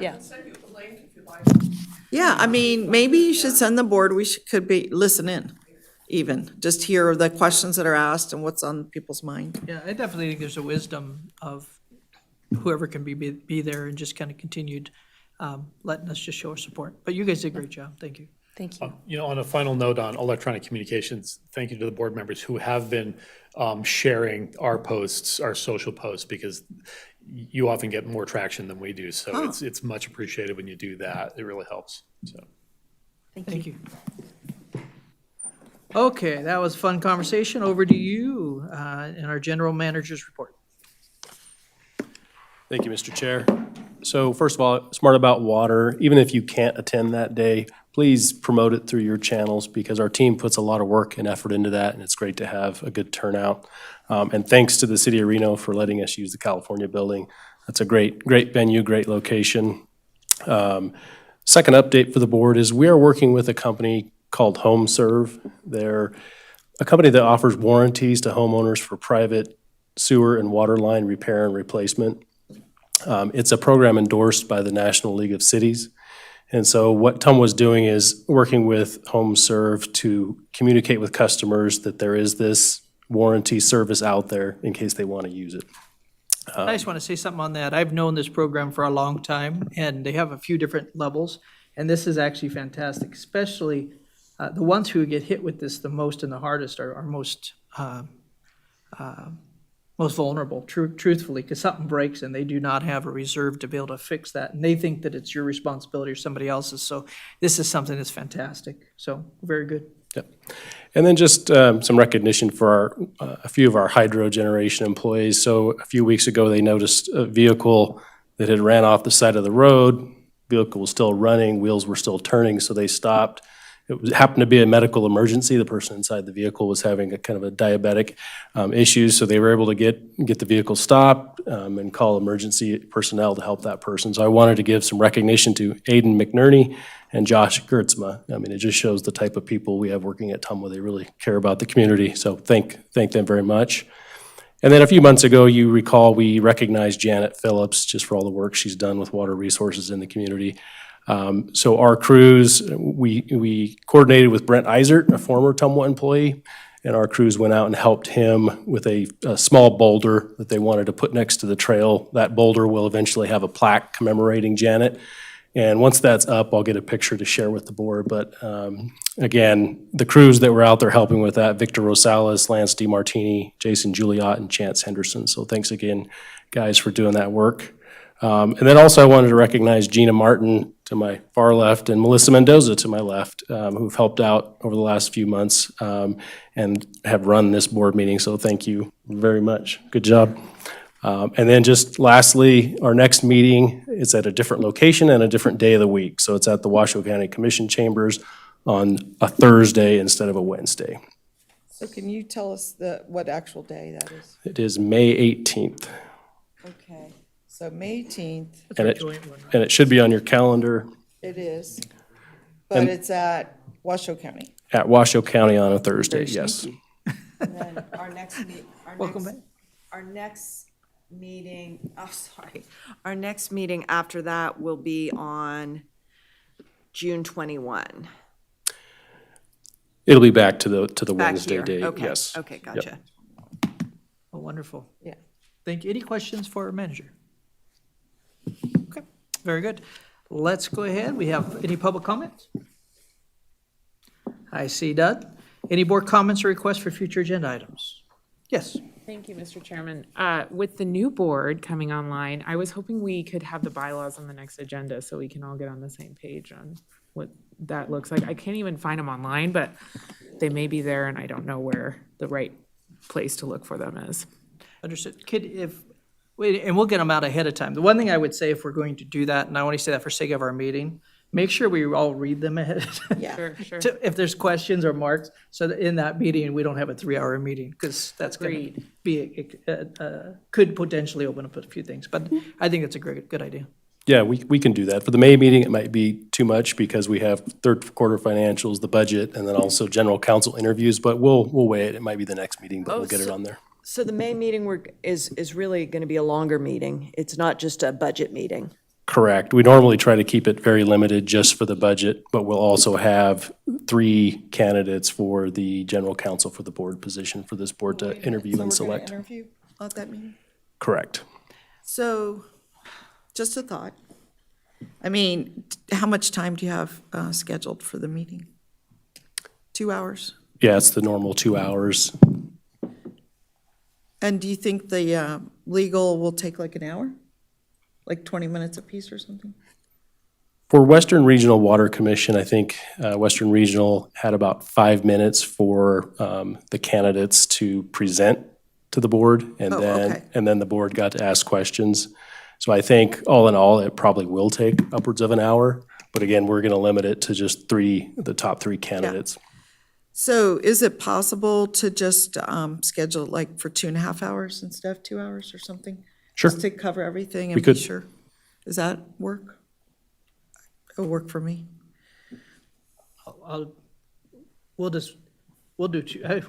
Yeah, Yeah, I mean, maybe you should send the board, could be, listen in, even, just hear the questions that are asked and what's on people's mind. Yeah, I definitely think there's a wisdom of whoever can be there and just kind of continued letting us just show our support. But you guys did a great job. Thank you. thank you. On a final note on electronic communications, thank you to the board members who have been sharing our posts, our social posts, because you often get more traction than we do. So it's much appreciated when you do that. It really helps, so. Thank you. Okay, that was a fun conversation. Over to you in our general manager's report. Thank you, Mr. Chair. So first of all, Smart About Water, even if you can't attend that day, please promote it through your channels because our team puts a lot of work and effort into that, and it's great to have a good turnout. And thanks to the City of Reno for letting us use the California building. That's a great venue, great location. Second update for the board is we are working with a company called HomeServe. They're a company that offers warranties to homeowners for private sewer and water line repair and replacement. It's a program endorsed by the National League of Cities. And so what Tom was doing is working with HomeServe to communicate with customers that there is this warranty service out there in case they want to use it. I just want to say something on that. I've known this program for a long time, and they have a few different levels, and this is actually fantastic, especially The ones who get hit with this the most and the hardest are most vulnerable, truthfully, because something breaks and they do not have a reserve to be able to fix that. And they think that it's your responsibility or somebody else's. So this is something that's fantastic. So very good. Yep. And then just some recognition for a few of our hydro generation employees. So a few weeks ago, they noticed a vehicle that had ran off the side of the road. Vehicle was still running, wheels were still turning, so they stopped. Happened to be a medical emergency. The person inside the vehicle was having a kind of a diabetic issue, so they were able to get the vehicle stopped and call emergency personnel to help that person. So I wanted to give some recognition to Aiden McNerney and Josh Gertzma. I mean, it just shows the type of people we have working at Tumwa. They really care about the community, so thank them very much. And then a few months ago, you recall, we recognized Janet Phillips just for all the work she's done with water resources in the community. So our crews, we coordinated with Brent Eisert, a former Tumwa employee, and our crews went out and helped him with a small boulder that they wanted to put next to the trail. That boulder will eventually have a plaque commemorating Janet. And once that's up, I'll get a picture to share with the board. But again, the crews that were out there helping with that, Victor Rosales, Lance DeMartini, Jason Juliot, and Chance Henderson. So thanks again, guys, for doing that work. And then also I wanted to recognize Gina Martin to my far left and Melissa Mendoza to my left, who've helped out over the last few months and have run this board meeting. So thank you very much. Good job. And then just lastly, our next meeting is at a different location and a different day of the week. So it's at the Washoe County Commission Chambers on a Thursday instead of a Wednesday. So can you tell us what actual day that is? It is May 18th. Okay, so May 18th, That's And a it, joint one. and it should be on your calendar it is, but And- it's at Washoe County. at Washoe County on a Thursday, yes. And then our next Welcome back. our next meeting, oh, sorry. Our next meeting after that will be on June 21. It'll be back to the Back Wednesday here. date, Okay, yes. okay, gotcha. Oh, wonderful. Yeah. Thank you. Any questions for our manager? Okay, very good. Let's go ahead. We have any public comments? I see none. Any board comments or requests for future agenda items? Yes. Thank you, Mr. Chairman. With the new board coming online, I was hoping we could have the bylaws on the next agenda so we can all get on the same page on what that looks like. I can't even find them online, but they may be there, and I don't know where the right place to look for them is. Understood. And we'll get them out ahead of time. The one thing I would say, if we're going to do that, and I only say that for sake of our meeting, make sure we all read them ahead of time. Yeah. Sure, sure. If there's questions or marks, so that in that meeting, we don't have a 3-hour meeting, because that's going to Agreed. be, could potentially open up a few things. But I think it's a good idea. Yeah, we can do that. For the May meeting, it might be too much because we have third quarter financials, the budget, and then also general counsel interviews, but we'll weigh it. It might be the next meeting, but we'll get it on there. So the May meeting is really going to be a longer meeting. It's not just a budget meeting. Correct. We normally try to keep it very limited just for the budget, but we'll also have 3 candidates for the general counsel for the board position for this board to interview and select. Interview at that meeting? Correct. So, just a thought. I mean, how much time do you have scheduled for the meeting? 2 hours? Yeah, it's the normal 2 hours. And do you think the legal will take like an hour? Like 20 minutes apiece or something? For Western Regional Water Commission, I think Western Regional had about 5 minutes for the candidates to present to the board, and Oh, then okay. and then the board got to ask questions. So I think all in all, it probably will take upwards of an hour. But again, we're going to limit it to just the top 3 candidates. So is it possible to just schedule like for 2.5 hours instead of 2 hours or something? Sure. Just to cover everything We and be could. sure? Does that work? It'll work for me. We'll do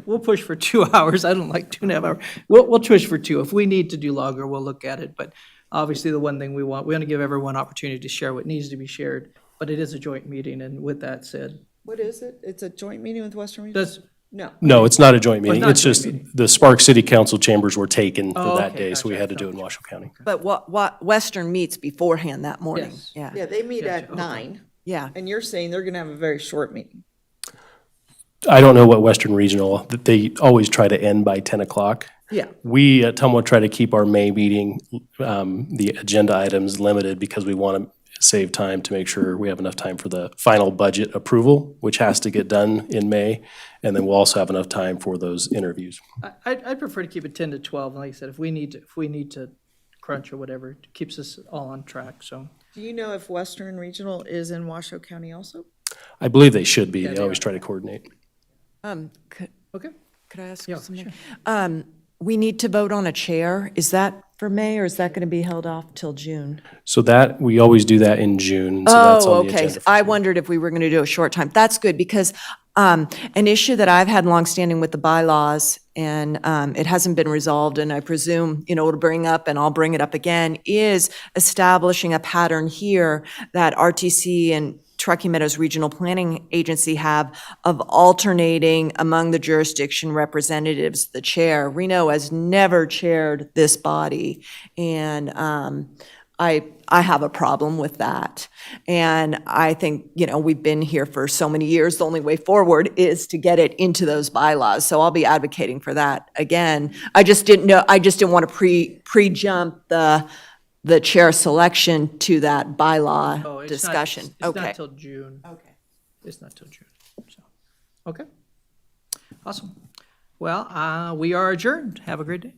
we'll push for 2 hours. I don't like 2.5 hours. We'll push for 2. If we need to do longer, we'll look at it. But obviously, the one thing we want to give everyone opportunity to share what needs to be shared. But it is a joint meeting, and with that said, What is it? It's a joint meeting with Western Regional? does, No. No, it's not a joint meeting. not a It's joint just meeting. the Spark City Council chambers were taken Oh, for that okay, day, so we gotcha. had to do it in Washoe County. But what Western meets beforehand that morning. Yes. Yeah, Yeah, they meet Gotcha, at okay. 9, yeah. and you're saying they're going to have a very short meeting. I don't know what Western Regional, that they always try to end by 10 o'clock. Yeah. We at Tumwa try to keep our May meeting, the agenda items limited because we want to save time to make sure we have enough time for the final budget approval, which has to get done in May. And then we'll also have enough time for those interviews. I'd prefer to keep it 10 to 12. Like I said, if we need to crunch or whatever, it keeps us all on track, so. Do you know if Western Regional is in Washoe County also? I believe they should be. They always try to coordinate. Could Okay. I ask Yeah, something? We need to vote on a chair. Is that for May, or is that going to be held off till June? So that, we always do that in June. So that's Oh, on the okay. agenda for I June. wondered if we were going to do a short time. That's good, because an issue that I've had longstanding with the bylaws, and it hasn't been resolved, and I presume, it'll bring up, and I'll bring it up again, is establishing a pattern here that RTC and Truckee Meadows Regional Planning Agency have of alternating among the jurisdiction representatives, the chair. Reno has never chaired this body, and I have a problem with that. And I think, we've been here for so many years, the only way forward is to get it into those bylaws. So I'll be advocating for that again. I just didn't want to pre-jump the chair selection to that Oh, bylaw it's not- discussion. It's Okay. not till June. Okay. It's not till June, so, okay. Awesome. Well, we are adjourned. Have a great day.